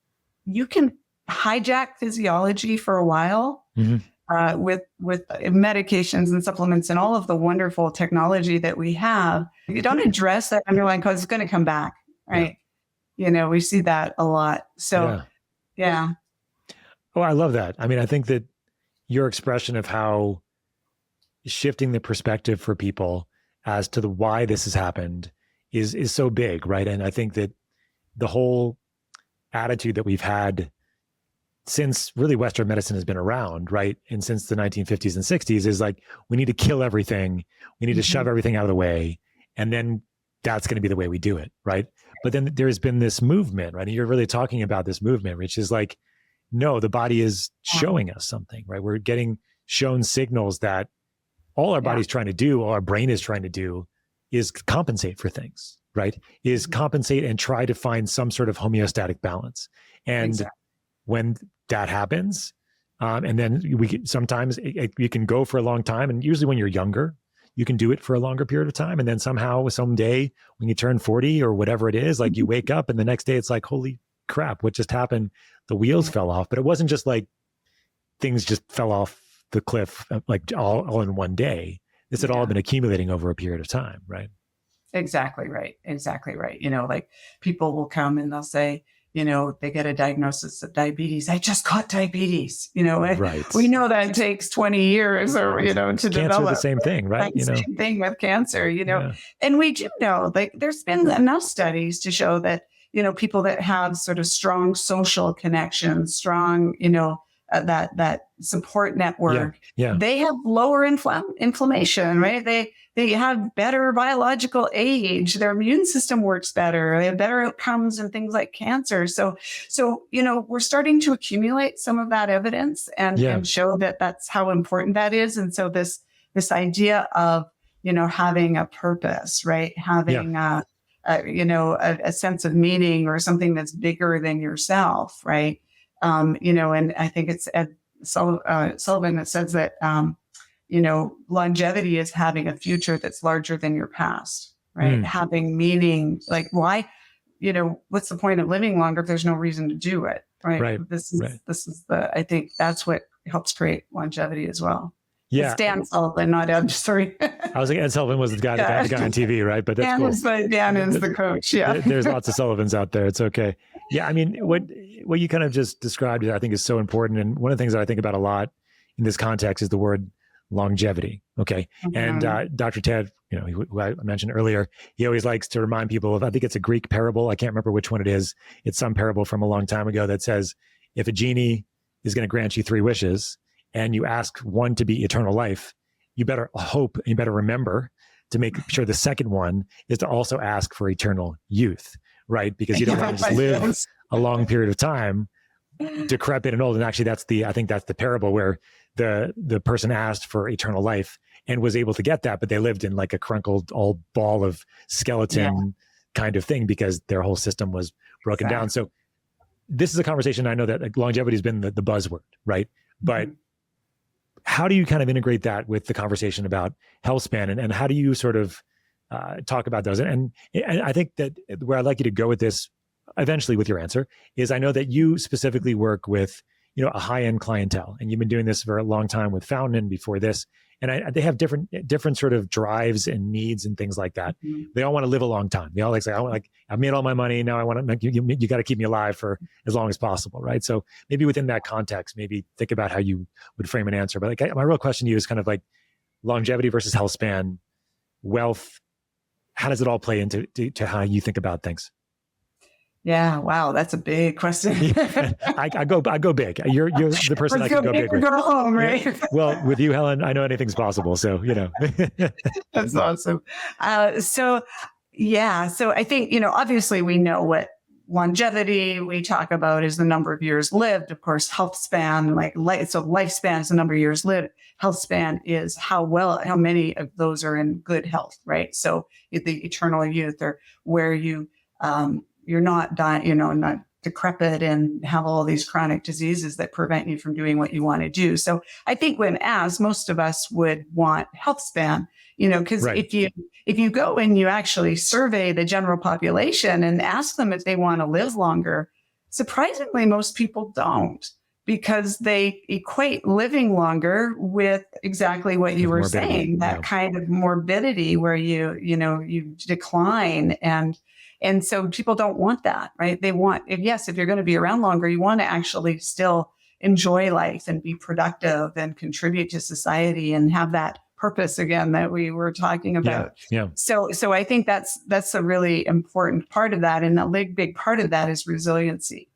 you can hijack physiology for a while with medications and supplements and all of the wonderful technology that we have. If you don't address that underlying cause, it's going to come back, right? We see that a lot. So, yeah. Oh, I love that. I mean, I think that your expression of how shifting the perspective for people as to the why this has happened is so big, right? And I think that the whole attitude that we've had since really Western medicine has been around, right? And since the 1950s and 60s is like, we need to kill everything. We need to shove everything out of the way. And then that's going to be the way we do it, right? But then there's been this movement, right? And you're really talking about this movement, which is like, no, the body is showing us something, right? We're getting shown signals that all our body's trying to do, all our brain is trying to do is compensate for things, right? Is compensate and try to find some sort of homeostatic balance. And when that happens, and then sometimes you can go for a long time, and usually when you're younger, you can do it for a longer period of time. And then somehow, someday, when you turn 40 or whatever it is, like you wake up and the next day it's like, holy crap, what just happened? The wheels fell off. But it wasn't just like things just fell off the cliff like all in one day. This had all been accumulating over a period of time, right? Exactly right. Exactly right. Like people will come and they'll say, they get a diagnosis of diabetes. I just caught diabetes. Right. We know that takes 20 years or, to cancer, develop. The same thing, right? Same thing with cancer, and we do know like there's been enough studies to show that, people that have sort of strong social connections, strong, that support network, they have lower inflammation, right? They have better biological age. Their immune system works better. They have better outcomes in things like cancer. So we're starting to accumulate some of that evidence and show that that's how important that is. And so this idea of having a purpose, right? Having a sense of meaning or something that's bigger than yourself, right? And I think it's Ed Sullivan that says that, longevity is having a future that's larger than your past, right? Having meaning, like why, what's the point of living longer if there's no reason to do it, right? This is I think that's what helps create longevity as well. Yeah. It's Dan Sullivan, not Ed. Sorry. I was like, Ed Sullivan was the guy on TV, right? But that's cool. Dan is the coach. Yeah. There's lots of Sullivans out there. It's okay. Yeah. I mean, what you kind of just described, I think is so important. And one of the things that I think about a lot in this context is the word longevity. Okay. And Dr. Ted, who I mentioned earlier, he always likes to remind people of, I think it's a Greek parable. I can't remember which one it is. It's some parable from a long time ago that says, if a genie is going to grant you 3 wishes, and you ask one to be eternal life, you better hope and you better remember to make sure the second one is to also ask for eternal youth, right? Because you don't want to just live a long period of time, decrepit and old. And actually I think that's the parable where the person asked for eternal life and was able to get that, but they lived in like a crunkled old ball of skeleton kind of thing because their whole system was broken down. So this is a conversation I know that longevity has been the buzzword, right? But how do you kind of integrate that with the conversation about health span and how do you sort of talk about those? And I think that where I'd like you to go with this eventually with your answer is I know that you specifically work with, a high-end clientele and you've been doing this for a long time with Fountain before this. And they have different sort of drives and needs and things like that. They all want to live a long time. They all say, I've made all my money. Now I want to make you got to keep me alive for as long as possible. Right. So maybe within that context, maybe think about how you would frame an answer. But my real question to you is kind of like longevity versus health span, wealth. How does it all play into to how you think about things? Yeah. Wow. That's a big question. I go big. You're the person I can go big with. Go home, right? Yeah. Well, with you, Helen, I know anything's possible. So, That's awesome. So I think, obviously we know what longevity we talk about is the number of years lived. Of course, health span, so lifespan is the number of years lived. Health span is how many of those are in good health, right? So the eternal youth or where you're not dying, not decrepit and have all these chronic diseases that prevent you from doing what you want to do. So I think when asked, most of us would want health span, because if you go and you actually survey the general population and ask them if they want to live longer, surprisingly, most people don't, because they equate living longer with exactly what you were saying, that kind of morbidity where you decline and so people don't want that, right? They want, if you're going to be around longer, you want to actually still enjoy life and be productive and contribute to society and have that purpose again that we were talking about. Yeah. So I think that's a really important part of that. And a big part of that is resiliency,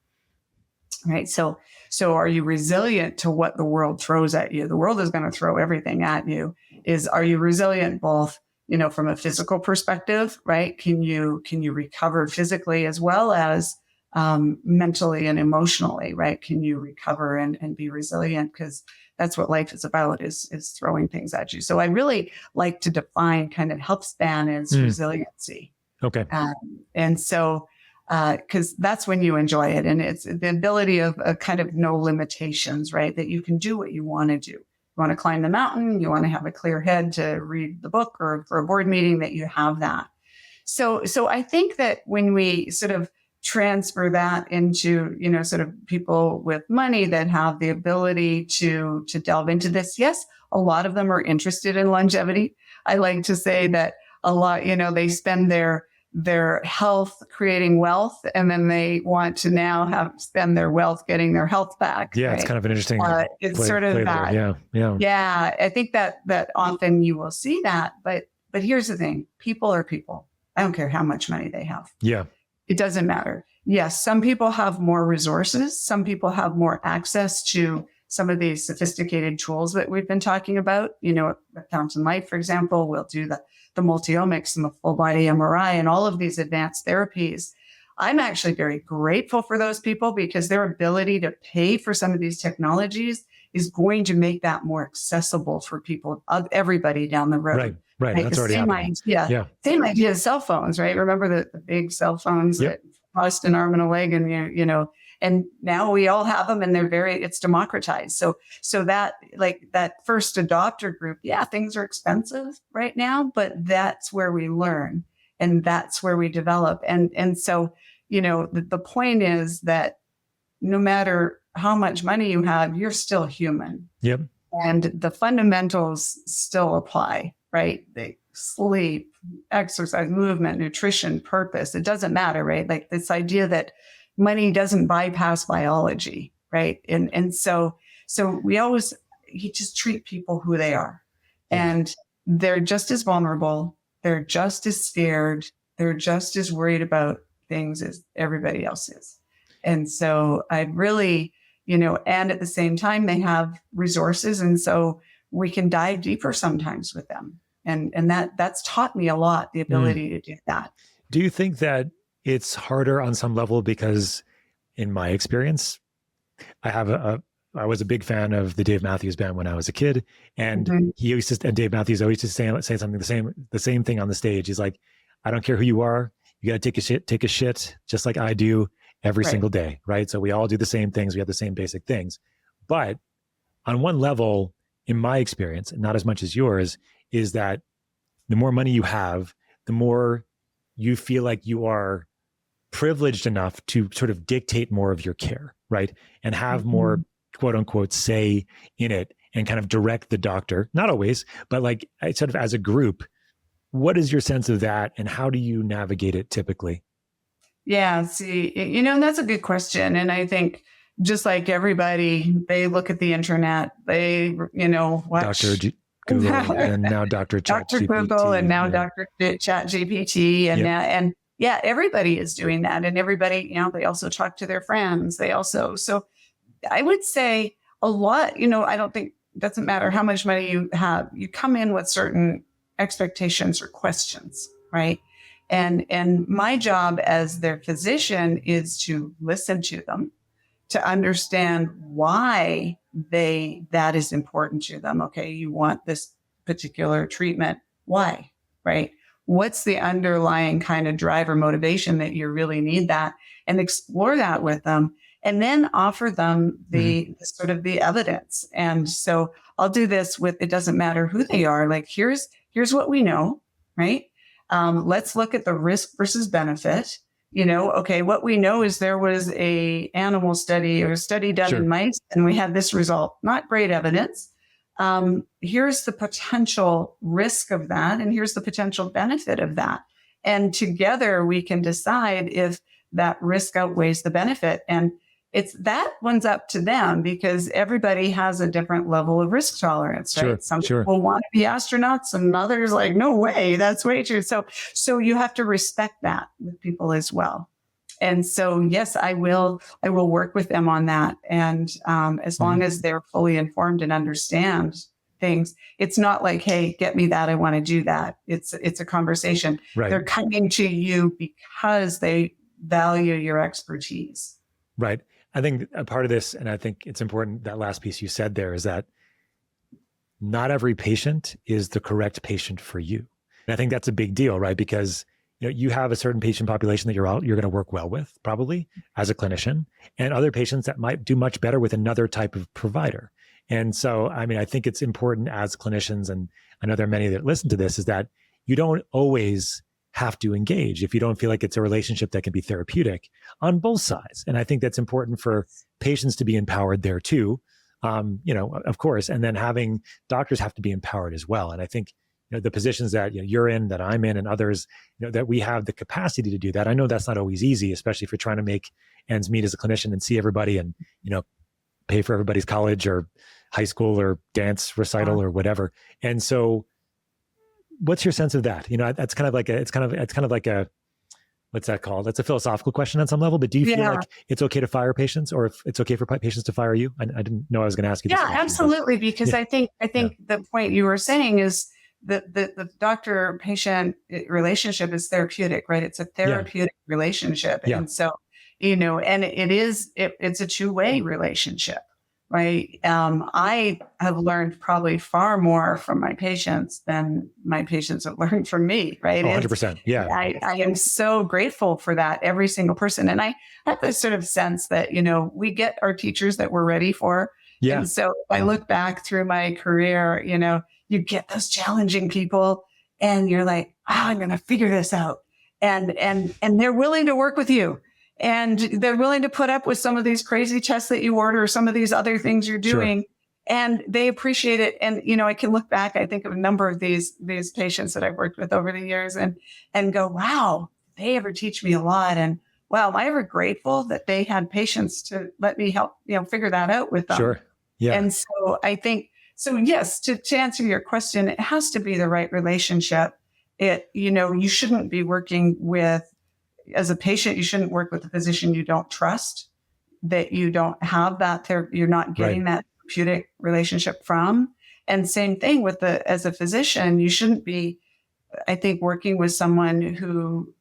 right? So are you resilient to what the world throws at you? The world is going to throw everything at you. Are you resilient both, from a physical perspective, right? Can you recover physically as well as mentally and emotionally, right? Can you recover and be resilient? Because that's what life is about, is throwing things at you. So I really like to define kind of healthspan as resiliency. Okay. And so, because that's when you enjoy it. And it's the ability of a kind of no limitations, right? That you can do what you want to do. You want to climb the mountain, you want to have a clear head to read the book or for a board meeting, that you have that. So I think that when we sort of transfer that into, sort of people with money that have the ability to delve into this. Yes, a lot of them are interested in longevity. I like to say that a lot, they spend their health creating wealth, and then they want to now spend their wealth getting their health back. Yeah, right? It's kind of an interesting. It's sort of that. Yeah. Yeah, I think that often you will see that, but here's the thing: people are people. I don't care how much money they have. Yeah. It doesn't matter. Yes, some people have more resources. Some people have more access to some of these sophisticated tools that we've been talking about. At Fountain Life, for example, we'll do the multi-omics and the full body MRI and all of these advanced therapies. I'm actually very grateful for those people, because their ability to pay for some of these technologies is going to make that more accessible for people, everybody down the road. Right. That's already happening. Same idea as cell phones, right? Remember the big cell phones that cost an arm and a leg, and and now we all have them, and it's democratized. So that, like, that first adopter group, things are expensive right now, but that's where we learn and that's where we develop. And so, the point is that no matter how much money you have, you're still human. Yep. And the fundamentals still apply, right? They sleep, exercise, movement, nutrition, purpose. It doesn't matter, right? Like this idea that money doesn't bypass biology, right? And so you just treat people who they are. And they're just as vulnerable. They're just as scared. They're just as worried about things as everybody else is. And so I really, and at the same time, they have resources. And so we can dive deeper sometimes with them. And that's taught me a lot, the ability to do that. Do you think that it's harder on some level? Because in my experience, I was a big fan of the Dave Matthews Band when I was a kid. And Dave Matthews always used to say something, the same thing on the stage. He's like, I don't care who you are. You got to take a shit just like I do every single day. Right. So we all do the same things. We have the same basic things. But on one level, in my experience, and not as much as yours, is that the more money you have, the more you feel like you are privileged enough to sort of dictate more of your care, right? And have more quote unquote say in it and kind of direct the doctor, not always, but like sort of as a group. What is your sense of that, and how do you navigate it typically? Yeah, see, that's a good question. And I think just like everybody, they look at the internet, they, watch Google and now Dr. Google and now Dr. Chat GPT and everybody is doing that. And everybody, they also talk to their friends. So I would say a lot, I don't think, doesn't matter how much money you have, you come in with certain expectations or questions, right? And my job as their physician is to listen to them, to understand why that is important to them. Okay, you want this particular treatment. Why? Right? What's the underlying kind of driver motivation that you really need that, and explore that with them, and then offer them the sort of the evidence. And so I'll do this with, it doesn't matter who they are. Like, here's what we know, right? Let's look at the risk versus benefit. Okay, what we know is there was a animal study or a study done in mice, and we had this result. Not great evidence. Here's the potential risk of that, and here's the potential benefit of that. And together we can decide if that risk outweighs the benefit. And it's that one's up to them because everybody has a different level of risk tolerance, right? Some people want to be astronauts and others like, no way, that's way too. So you have to respect that with people as well. And so, yes, I will work with them on that. And as long as they're fully informed and understand things, it's not like, hey, get me that, I want to do that. It's a conversation. Right. They're coming to you because they value your expertise. Right. I think a part of this, and I think it's important, that last piece you said there, is that not every patient is the correct patient for you. And I think that's a big deal, right? Because you have a certain patient population that you're going to work well with, probably as a clinician, and other patients that might do much better with another type of provider. And so, I mean, I think it's important as clinicians, and I know there are many that listen to this, is that you don't always have to engage if you don't feel like it's a relationship that can be therapeutic on both sides. And I think that's important for patients to be empowered there too, of course, and then having doctors have to be empowered as well. And I think the positions that you're in, that I'm in, and others, that we have the capacity to do that. I know that's not always easy, especially if you're trying to make ends meet as a clinician and see everybody and, pay for everybody's college or high school or dance recital or whatever. And so what's your sense of that? That's kind of like a, what's that called? That's a philosophical question on some level, but do you feel like it's okay to fire patients, or if it's okay for patients to fire you? I didn't know I was going to ask you this question, absolutely. Because I think the point you were saying is the doctor-patient relationship is therapeutic, right? It's a therapeutic relationship. Yeah. And so, and it's a two-way relationship, right? I have learned probably far more from my patients than my patients have learned from me, right? 100%. Yeah. I am so grateful for that, every single person. And I have this sort of sense that, we get our teachers that we're ready for. Yeah. And so if I look back through my career, you get those challenging people and you're like, wow, I'm going to figure this out. And they're willing to work with you. And they're willing to put up with some of these crazy tests that you order, or some of these other things you're doing. Sure. And they appreciate it. And, I can look back, I think of a number of these patients that I've worked with over the years and go, wow, they ever teach me a lot. And wow, am I ever grateful that they had patience to let me help, figure that out with them. Sure. Yeah. And so I think, yes, to answer your question, it has to be the right relationship. You shouldn't be working with, as a patient, you shouldn't work with a physician you don't trust, that you don't have that you're not getting that therapeutic relationship from. And same thing as a physician, you shouldn't be, I think, working with someone who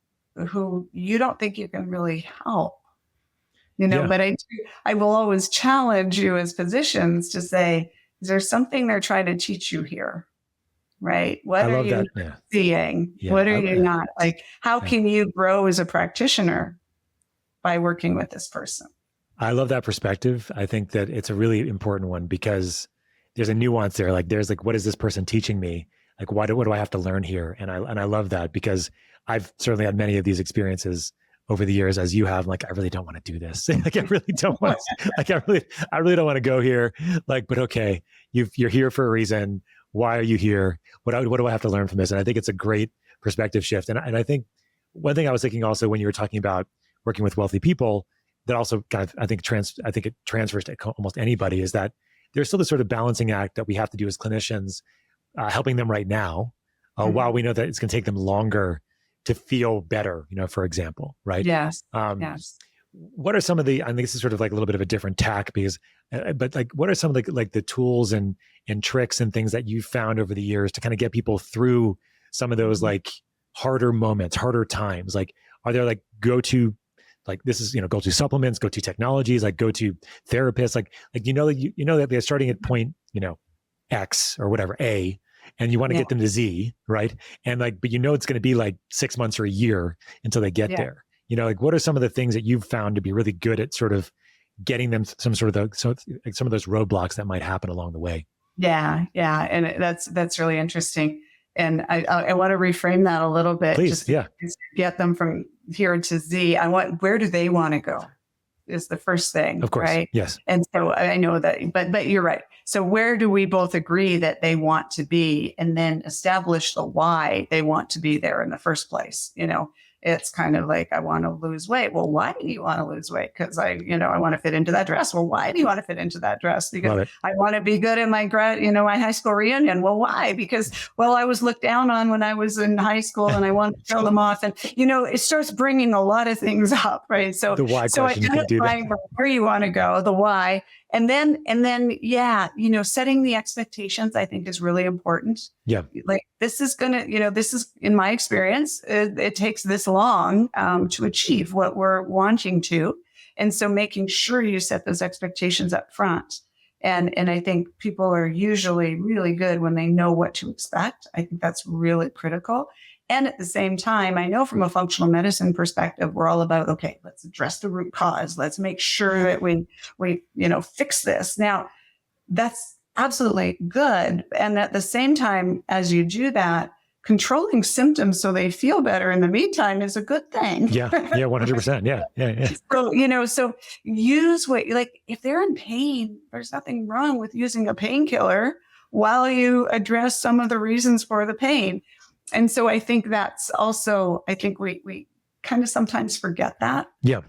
you don't think you can really help. But I will always challenge you as physicians to say, is there something they're trying to teach you here? Right? What are you seeing? Yeah. What are you not? Like, how can you grow as a practitioner by working with this person? I love that perspective. I think that it's a really important one because there's a nuance there. Like, there's like, what is this person teaching me? Like, what do I have to learn here? And I love that because I've certainly had many of these experiences over the years, as you have. Like, I really don't want to do this. Like, I really don't want to, like, I really don't want to go here. Like, but okay, you're here for a reason. Why are you here? What do I have to learn from this? And I think it's a great perspective shift. And I think one thing I was thinking also when you were talking about working with wealthy people, that also kind of, I think it transfers to almost anybody, is that there's still this sort of balancing act that we have to do as clinicians, helping them right now, while we know that it's going to take them longer to feel better, for example, right? Yes. Yes. What are some of I think this is sort of like a little bit of a different tack because, but like, what are some of the tools and tricks and things that you've found over the years to kind of get people through some of those like harder moments, harder times? Like, are there like go-to, like this is, go-to supplements, go-to technologies, like go-to therapists, like that they're starting at point, X or whatever, A, and you want to get them to Z, right? And like, but it's going to be like 6 months or a year until they get there. Like, what are some of the things that you've found to be really good at sort of getting them some of those roadblocks that might happen along the way? Yeah. And that's really interesting. And I want to reframe that a little bit. Please, just get them from here to Z. Where do they want to go is the first thing. Of course. Right? Yes. And so I know that, but you're right. So where do we both agree that they want to be, and then establish the why they want to be there in the first place? it's kind of like, I want to lose weight. Well, why do you want to lose weight? Because I want to fit into that dress. Well, why do you want to fit into that dress? Because Love it. I want to be good at my my high school reunion. Well, why? Because, well, I was looked down on when I was in high school and I wanted to show them off. And, it starts bringing a lot of things up, right? So, The why question can do that. identifying where you want to go, the why. And then, yeah, setting the expectations, I think, is really important. Yeah. Like, this is in my experience, it takes this long to achieve what we're wanting to. And so making sure you set those expectations up front. And I think people are usually really good when they know what to expect. I think that's really critical. And at the same time, I know from a functional medicine perspective, we're all about, okay, let's address the root cause. Let's make sure that we fix this. Now, that's absolutely good. And at the same time, as you do that, controlling symptoms so they feel better in the meantime is a good thing. Yeah. 100%. Yeah. So use if they're in pain, there's nothing wrong with using a painkiller while you address some of the reasons for the pain. And so I think that's also, I think we kind of sometimes forget that. Yeah.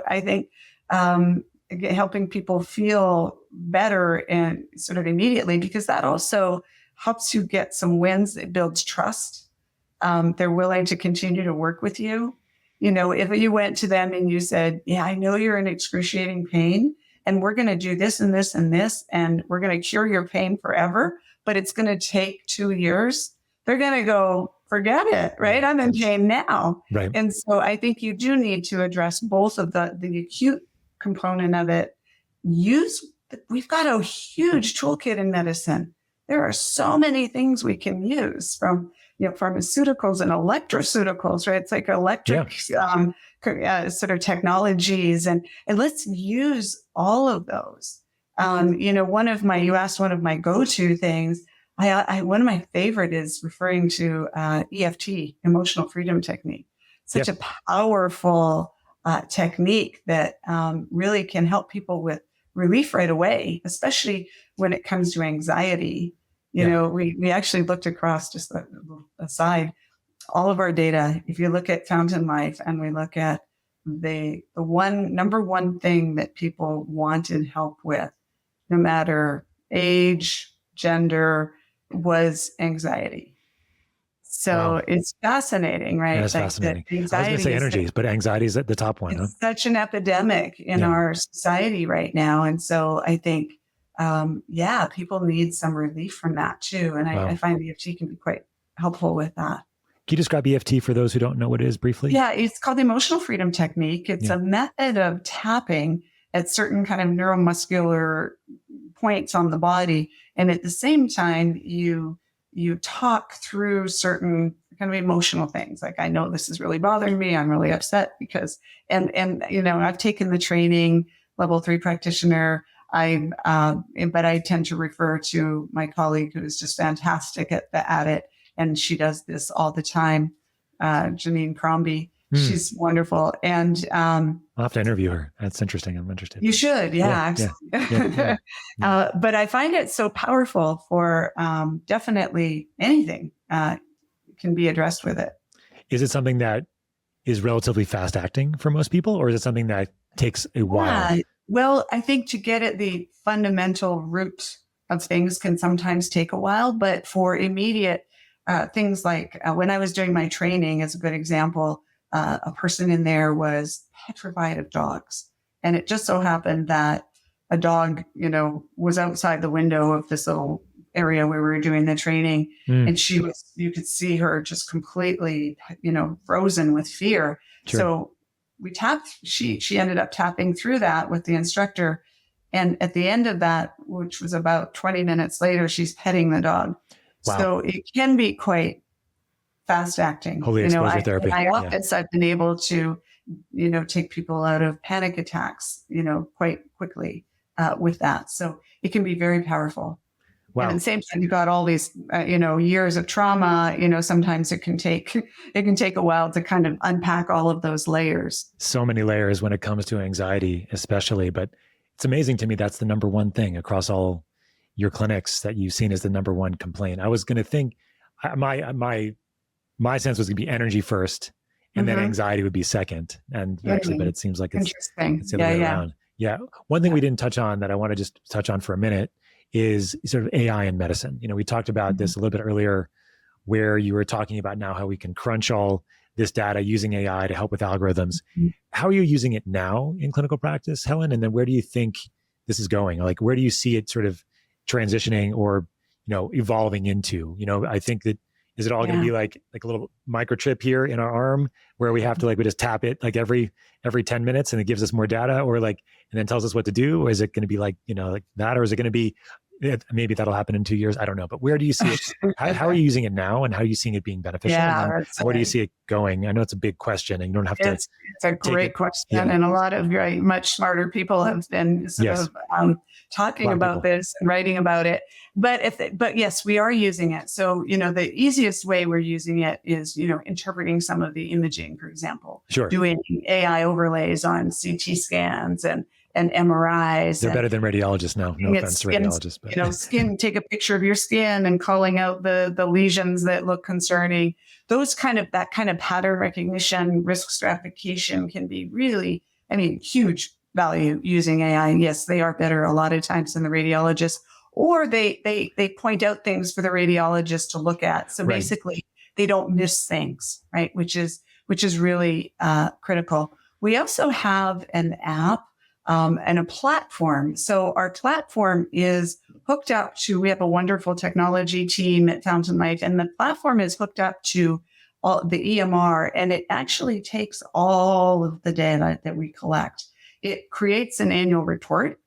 I think helping people feel better and sort of immediately, because that also helps you get some wins. It builds trust. They're willing to continue to work with you. If you went to them and you said, yeah, I know you're in excruciating pain and we're going to do this and this and this, and we're going to cure your pain forever, but it's going to take 2 years. They're going to go, forget it, right? I'm in pain now. Right. And so I think you do need to address both of the acute component of it. We've got a huge toolkit in medicine. There are so many things we can use, from pharmaceuticals and electroceuticals, right? It's like electric sort of technologies, and let's use all of those. You asked one of my go-to things. One of my favorite is referring to EFT, emotional freedom technique. Such a powerful technique that really can help people with relief right away, especially when it comes to anxiety. We actually looked across, just a little aside, all of our data. If you look at Fountain Life and we look at the number one thing that people wanted help with, no matter age, gender, was anxiety. So It's fascinating, right? That's fascinating. I was going to say energies, but anxiety is at the top one. It's such an epidemic in our society right now. And so I think, people need some relief from that too. And I find EFT can be quite helpful with that. Can you describe EFT for those who don't know what it is briefly? Yeah, it's called the emotional freedom technique. It's a method of tapping at certain kind of neuromuscular points on the body. And at the same time, you talk through certain kind of emotional things. Like, I know this is really bothering me. I'm really upset because, and I've taken the training, level 3 practitioner. But I tend to refer to my colleague who is just fantastic at it. And she does this all the time. Janine Crombie. She's wonderful. And I'll have to interview her. That's interesting. I'm interested. You should. Yeah. But I find it so powerful for definitely anything can be addressed with it. Is it something that is relatively fast acting for most people, or is it something that takes a while? Well, I think to get at the fundamental root of things can sometimes take a while, but for immediate things like when I was doing my training, as a good example, a person in there was petrified of dogs. And it just so happened that a dog, was outside the window of this little area where we were doing the training. And you could see her just completely, frozen with fear. Sure. So we tapped, she ended up tapping through that with the instructor. And at the end of that, which was about 20 minutes later, she's petting the dog. Wow. So it can be quite fast acting. Holy exposure therapy. In my office, I've been able to, take people out of panic attacks, quite quickly with that. So it can be very powerful. Wow. And at the same time, you've got all these, years of trauma. Sometimes it can take a while to kind of unpack all of those layers. So many layers when it comes to anxiety, especially. But it's amazing to me that's the number one thing across all your clinics that you've seen as the number one complaint. I was going to think my sense was going to be energy first, and then anxiety would be second. And actually, but it seems like it's Interesting. the other way around. Yeah. One thing we didn't touch on that I want to just touch on for a minute is sort of AI in medicine. You know, we talked about this a little bit earlier, where you were talking about now how we can crunch all this data using AI to help with algorithms. How are you using it now in clinical practice, Helen? And then where do you think this is going? Like, where do you see it sort of transitioning or, evolving into? I think that, is it all going to be like a little microchip here in our arm where we have to we just tap it like every 10 minutes and it gives us more data, or and then tells us what to do? Or is it going to be like that? Or is it going to be, maybe that'll happen in 2 years? I don't know. But where do you see it? How are you using it now, and how are you seeing it being beneficial? And where do you see it going? I know it's a big question, and you don't have to. It's a great question. And a lot of very much smarter people have been sort of talking about this and writing about it. But yes, we are using it. So, the easiest way we're using it is, interpreting some of the imaging, for example, doing AI overlays on CT scans and MRIs. They're better than radiologists now. No offense to radiologists, but take a picture of your skin and calling out the lesions that look concerning. That kind of pattern recognition, risk stratification can be really, huge value using AI. And yes, they are better a lot of times than the radiologists, or they point out things for the radiologist to look at. So basically they don't miss things, right? Which is really critical. We also have an app and a platform. So our platform is hooked up to, we have a wonderful technology team at Fountain Life, and the platform is hooked up to all the EMR, and it actually takes all of the data that we collect. It creates an annual report,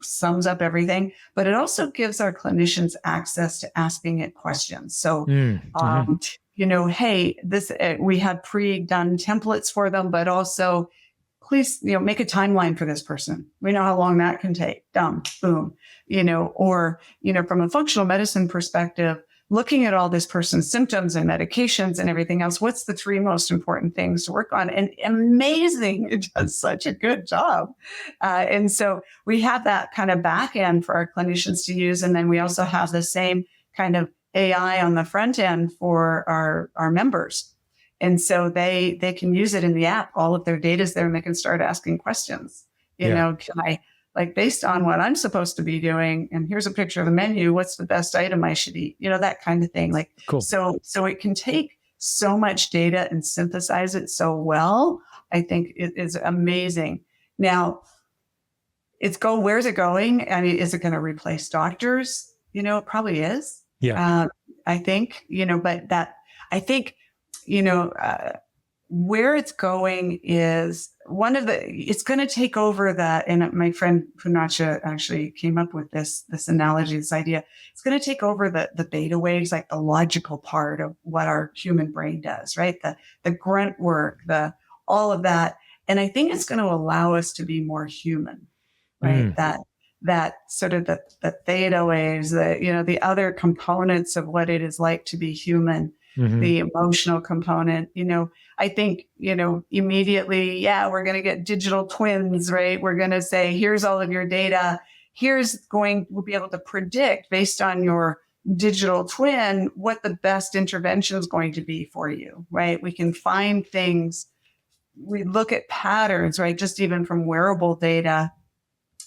sums up everything, but it also gives our clinicians access to asking it questions. So, hey, this, we had pre-done templates for them, but also, please, make a timeline for this person. We know how long that can take. Boom, or, from a functional medicine perspective, looking at all this person's symptoms and medications and everything else, what's the 3 most important things to work on? And amazing, it does such a good job. And so we have that kind of back end for our clinicians to use. And then we also have the same kind of AI on the front end for our members. And so they can use it in the app. All of their data is there, and they can start asking questions. Can I, based on what I'm supposed to be doing, and here's a picture of the menu, what's the best item I should eat? That kind of thing. Cool. So it can take so much data and synthesize it so well. I think it is amazing. Now, where's it going? Is it going to replace doctors? It probably is. Yeah. I think, where it's going is it's going to take over that. And my friend Punacha actually came up with this analogy, this idea. It's going to take over the beta waves, like the logical part of what our human brain does, right? The grunt work, all of that. And I think it's going to allow us to be more human, right? That sort of the theta waves, the other components of what it is like to be human. The emotional component, I think, immediately, we're going to get digital twins, right? We're going to say, here's all of your data. We'll be able to predict based on your digital twin what the best intervention is going to be for you, right? We can find things. We look at patterns, right? Just even from wearable data,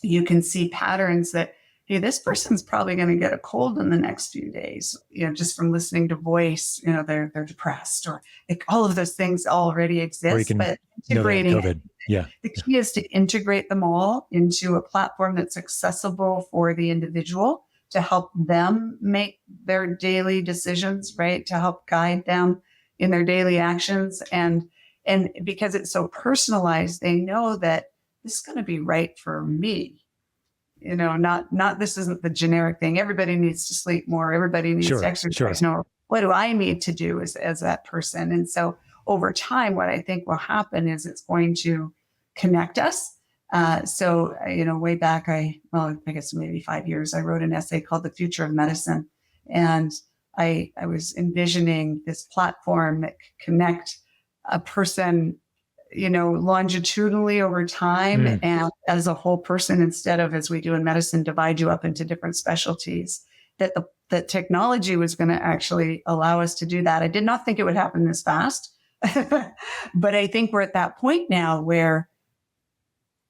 you can see patterns that, hey, this person's probably going to get a cold in the next few days, just from listening to voice, they're depressed, or all of those things already exist, but integrating COVID. Yeah. The key is to integrate them all into a platform that's accessible for the individual to help them make their daily decisions, right? To help guide them in their daily actions. And because it's so personalized, they know that this is going to be right for me. Not this isn't the generic thing. Everybody needs to sleep more. Everybody needs to exercise. Sure. No, what do I need to do as that person? And so over time, what I think will happen is it's going to connect us. Way back, I guess maybe 5 years, I wrote an essay called The Future of Medicine. And I was envisioning this platform that could connect a person longitudinally over time and as a whole person, instead of, as we do in medicine, divide you up into different specialties, that the technology was going to actually allow us to do that. I did not think it would happen this fast. But I think we're at that point now where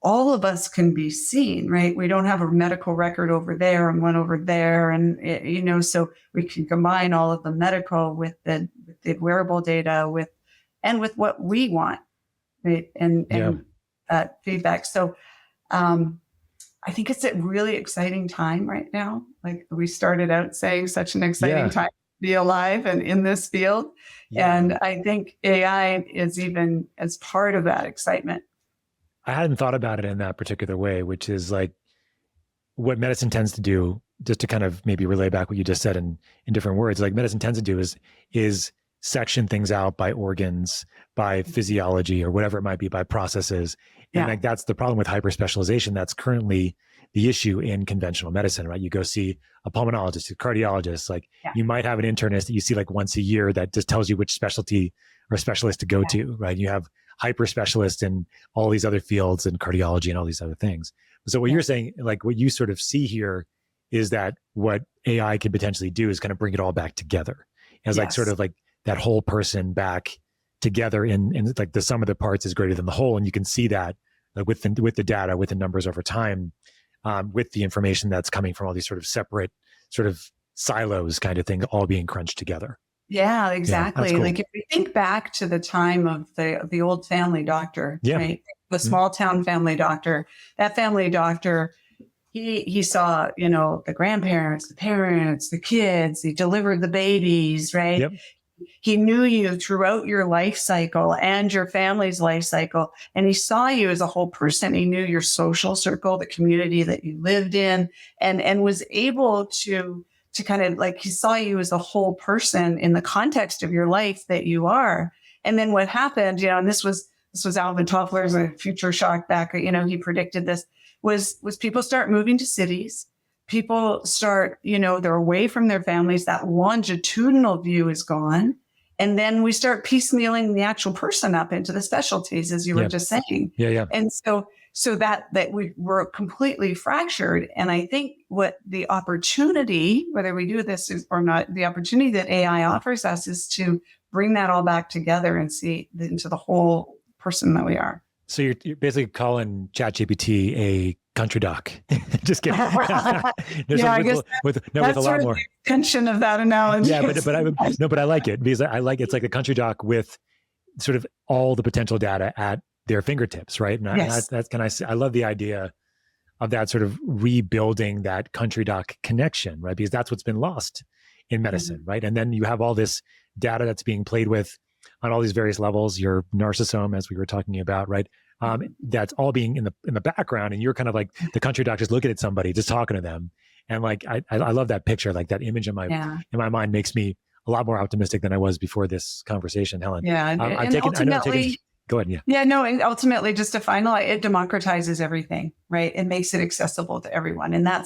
all of us can be seen, right? We don't have a medical record over there and one over there. And, so we can combine all of the medical with the wearable data with what we want, right? And feedback. So I think it's a really exciting time right now. Like we started out saying, such an exciting time to be alive and in this field. Yeah. And I think AI is even as part of that excitement. I hadn't thought about it in that particular way, which is like what medicine tends to do, just to kind of maybe relay back what you just said in different words, like medicine tends to do is section things out by organs, by physiology, or whatever it might be, by processes. And like that's the problem with hyperspecialization. That's currently the issue in conventional medicine, right? You go see a pulmonologist, a cardiologist, like you might have an internist that you see like once a year that just tells you which specialty or specialist to go to, right? You have hyper specialists in all these other fields and cardiology and all these other things. So what you're saying, like what you sort of see here is that what AI could potentially do is kind of bring it all back together as like sort of like that whole person back together in like the sum of the parts is greater than the whole. And you can see that like with the data, with the numbers over time, with the information that's coming from all these sort of separate sort of silos kind of thing, all being crunched together. Yeah, exactly. Cool. Like if we think back to the time of the old family doctor, right? The small town family doctor, that family doctor, he saw, the grandparents, the parents, the kids, he delivered the babies, right? Yep. He knew you throughout your life cycle and your family's life cycle. And he saw you as a whole person. He knew your social circle, the community that you lived in, and was able to kind of like, he saw you as a whole person in the context of your life that you are. And then what happened, and this was Alvin Toffler's a future shock back, he predicted this, was people start moving to cities. People start, they're away from their families. That longitudinal view is gone. And then we start piecemealing the actual person up into the specialties, as you were just saying. Yeah. And so that we were completely fractured. And I think what the opportunity, whether we do this or not, the opportunity that AI offers us is to bring that all back together and see into the whole person that we are. So you're basically calling ChatGPT a country doc. Just kidding. I guess with a lot more tension of that analogy. Yeah, but I like it because I like it's like a country doc with sort of all the potential data at their fingertips, right? And I love the idea of that sort of rebuilding that country doc connection, right? Because that's what's been lost in medicine, right? And then you have all this data that's being played with on all these various levels, your narcissome, as we were talking about, right? That's all being in the background, and you're kind of like the country doc just looking at somebody, just talking to them. And like, I love that picture, like that image in my mind makes me a lot more optimistic than I was before this conversation, Helen. Yeah. Go ahead. Yeah. Yeah, no. And ultimately, just to finalize, it democratizes everything, right? It makes it accessible to everyone. And I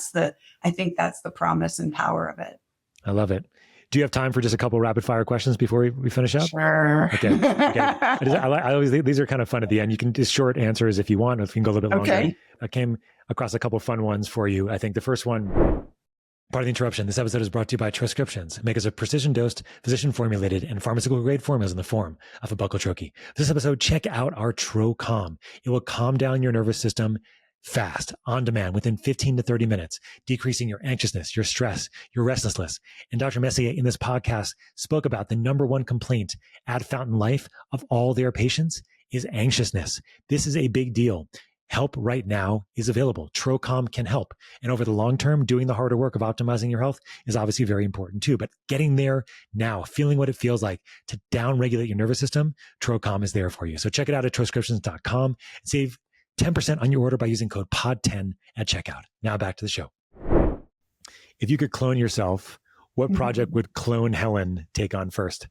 think that's the promise and power of it. I love it. Do you have time for just a couple rapid fire questions before we finish up? Sure. Okay. I always, these are kind of fun at the end. You can just short answers if you want, or if you can go a little bit longer. Okay. I came across a couple of fun ones for you. I think the first one, pardon the interruption. This episode is brought to you by Transcriptions. Make us a precision dosed, physician formulated, and pharmaceutical grade formulas in the form of a buccal troche. For this episode, check out our TroCalm. It will calm down your nervous system fast, on demand, within 15 to 30 minutes, decreasing your anxiousness, your stress, your restlessness. And Dr. Messier in this podcast spoke about the number one complaint at Fountain Life of all their patients is anxiousness. This is a big deal. Help right now is available. TroCalm can help. And over the long term, doing the harder work of optimizing your health is obviously very important too. But getting there now, feeling what it feels like to downregulate your nervous system, TroCalm is there for you. So check it out at Transcriptions.com and save 10% on your order by using code POD10 at checkout. Now back to the show. If you could clone yourself, what project would clone Helen take on first?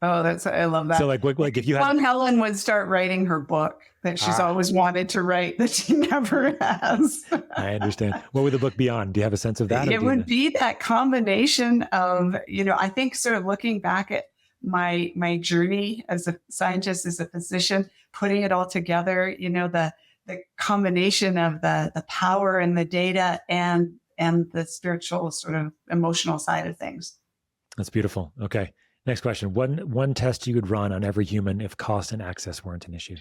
Oh, I love that. So like if you had Helen would start writing her book that she's always wanted to write that she never has. I understand. What would the book be on? Do you have a sense of that? It would be that combination of, I think sort of looking back at my journey as a scientist, as a physician, putting it all together, the combination of the power and the data and the spiritual sort of emotional side of things. That's beautiful. Okay. Next question. One test you would run on every human if cost and access weren't an issue.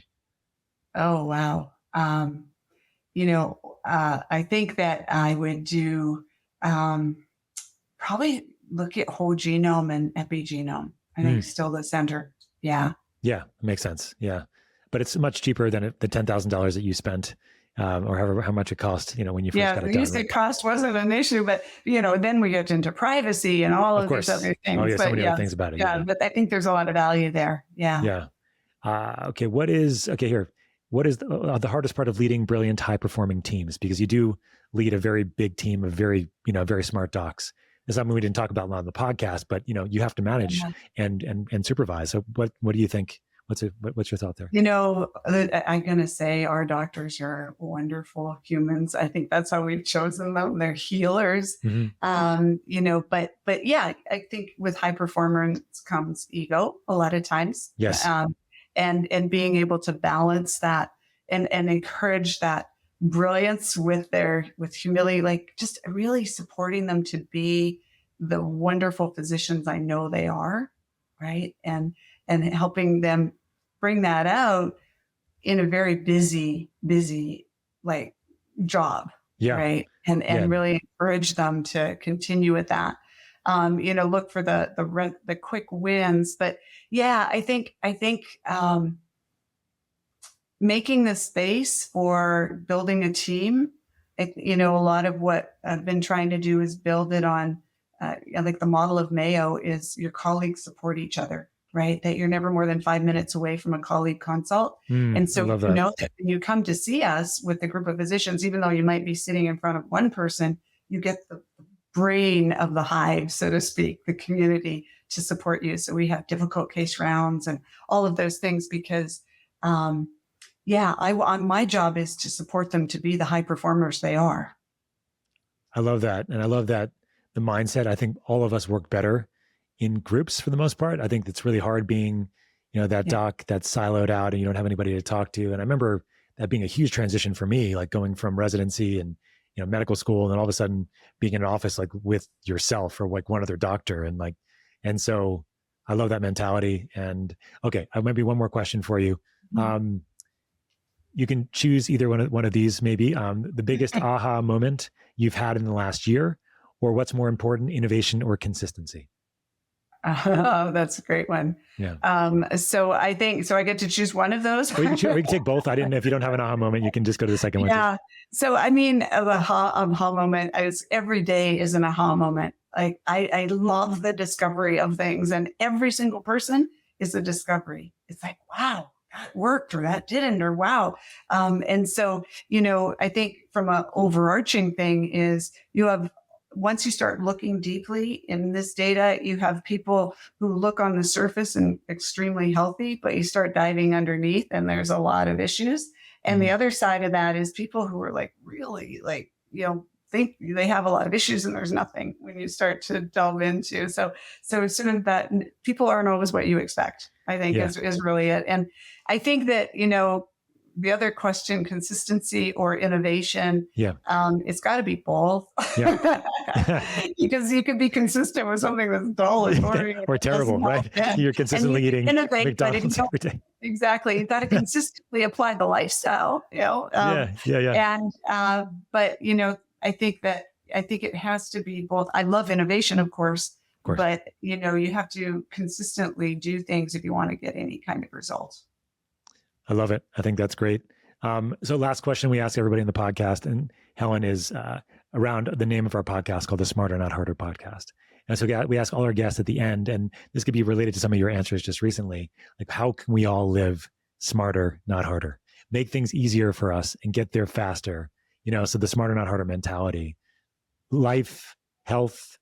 Oh, wow. I think that I would do probably look at whole genome and epigenome. I think still the center. Yeah. Yeah, makes sense. Yeah. But it's much cheaper than the $10,000 that you spent or however how much it cost, when you first got it done. You said cost wasn't an issue, but then we get into privacy and all of these other things. Oh, yeah, so many other things about it. Yeah, but I think there's a lot of value there. Yeah. Yeah. Okay. What is the hardest part of leading brilliant, high-performing teams? Because you do lead a very big team of very smart docs. It's something we didn't talk about a lot on the podcast, but you have to manage and supervise. So what do you think? What's your thought there? I'm going to say our doctors are wonderful humans. I think that's how we've chosen them. They're healers. Mm-hmm. But yeah, I think with high performance comes ego a lot of times. Yes. And being able to balance that and encourage that brilliance with humility, like just really supporting them to be the wonderful physicians I know they are, right? And helping them bring that out in a very busy like job, right? And really encourage them to continue with that. Look for the quick wins, but yeah, I think making the space for building a team. A lot of what I've been trying to do is build it on, like the model of Mayo is your colleagues support each other, right? That you're never more than 5 minutes away from a colleague consult. And so that when you come to see us with a group of physicians, even though you might be sitting in front of one person, you get the brain of the hive, so to speak, the community to support you. So we have difficult case rounds and all of those things because, my job is to support them to be the high performers they are. I love that. And I love that the mindset. I think all of us work better in groups for the most part. I think it's really hard being, that doc that's siloed out and you don't have anybody to talk to. And I remember that being a huge transition for me, like going from residency and, medical school and then all of a sudden being in an office like with yourself or like one other doctor. And so I love that mentality. And okay, maybe one more question for you. Mm-hmm. You can choose either one of these, maybe the biggest aha moment you've had in the last year, or what's more important, innovation or consistency? Oh, that's a great one. Yeah. So I get to choose one of those. We can take both. I didn't know if you don't have an aha moment, you can just go to the second one. Yeah. So I mean, the aha moment every day is an aha moment. Like I love the discovery of things, and every single person is a discovery. It's like, wow, that worked, or that didn't, or wow. And so, I think from an overarching thing is once you start looking deeply in this data, you have people who look on the surface and extremely healthy, but you start diving underneath and there's a lot of issues. And the other side of that is people who are like, really like, think they have a lot of issues and there's nothing when you start to delve into. So sort of that people aren't always what you expect, I think is really it. And I think that, the other question, consistency or innovation, it's got to be both. Yeah. Because you could be consistent with something that's dull and boring. or terrible, right? Yeah. You're consistently eating McDonald's every day. Exactly. You've got to consistently apply the lifestyle, Yeah. And, but, I think it has to be both. I love innovation, of course. But, you have to consistently do things if you want to get any kind of results. I love it. I think that's great. So last question we ask everybody in the podcast, and Helen, is around the name of our podcast called the Smarter Not Harder podcast. And so we ask all our guests at the end, and this could be related to some of your answers just recently, like how can we all live smarter, not harder, make things easier for us and get there faster? So the smarter, not harder mentality, life, health,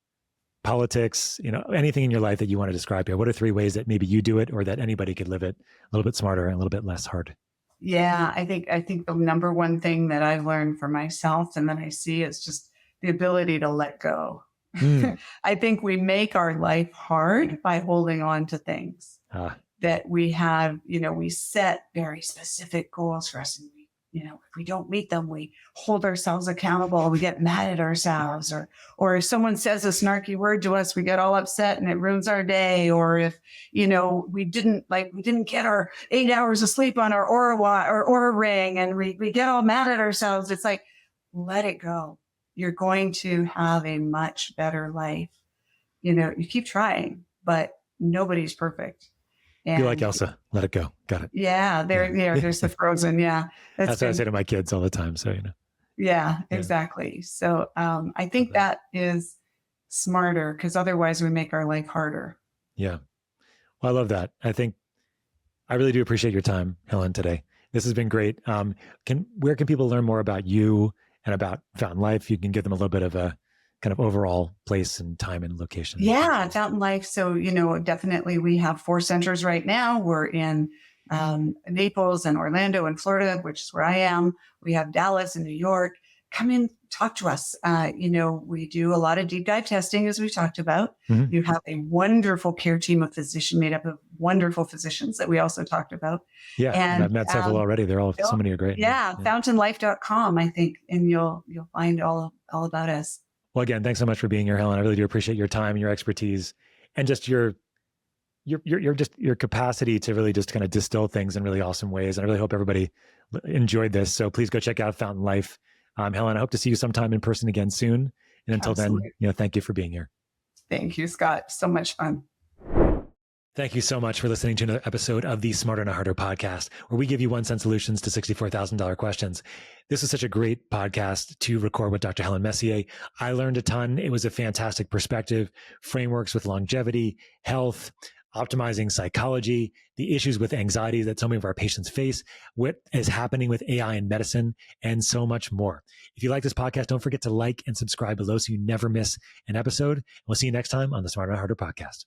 politics, anything in your life that you want to describe here. What are 3 ways that maybe you do it or that anybody could live it a little bit smarter and a little bit less hard? Yeah, I think the number one thing that I've learned for myself and that I see is just the ability to let go. I think we make our life hard by holding on to things that we have, we set very specific goals for us and if we don't meet them, we hold ourselves accountable. We get mad at ourselves, or if someone says a snarky word to us, we get all upset and it ruins our day. Or if, we didn't get our 8 hours of sleep on our Aura ring, and we get all mad at ourselves. It's like, let it go. You're going to have a much better life. You keep trying, but nobody's perfect. Be like Elsa, let it go. Got it. Yeah, there's the Frozen. Yeah, that's what I say to my kids all the time. So Yeah, exactly. So I think that is smarter, because otherwise we make our life harder. Yeah, well, I love that. I really do appreciate your time, Helen, today. This has been great. Where can people learn more about you and about Fountain Life? You can give them a little bit of a kind of overall place and time and location. Yeah, Fountain Life. So, definitely we have 4 centers right now. We're in Naples and Orlando and Florida, which is where I am. We have Dallas and New York. Come in, talk to us. We do a lot of deep dive testing, as we talked about. Mm-hmm. You have a wonderful care team of physicians made up of wonderful physicians that we also talked about. Yeah, and I've met several already. They're all, so many are great. Yeah, fountainlife.com, I think, and you'll find all about us. Well, again, thanks so much for being here, Helen. I really do appreciate your time and your expertise, and just your capacity to really just kind of distill things in really awesome ways. And I really hope everybody enjoyed this. So please go check out Fountain Life. Helen, I hope to see you sometime in person again soon. And until Absolutely. Then, thank you for being here. Thank you, Scott. So much fun. Thank you so much for listening to another episode of the Smarter Not Harder podcast, where we give you 1 cent solutions to $64,000 questions. This is such a great podcast to record with Dr. Helen Messier. I learned a ton. It was a fantastic perspective, frameworks with longevity, health, optimizing psychology, the issues with anxiety that so many of our patients face, what is happening with AI in medicine, and so much more. If you like this podcast, don't forget to like and subscribe below so you never miss an episode. We'll see you next time on the Smarter Not Harder podcast.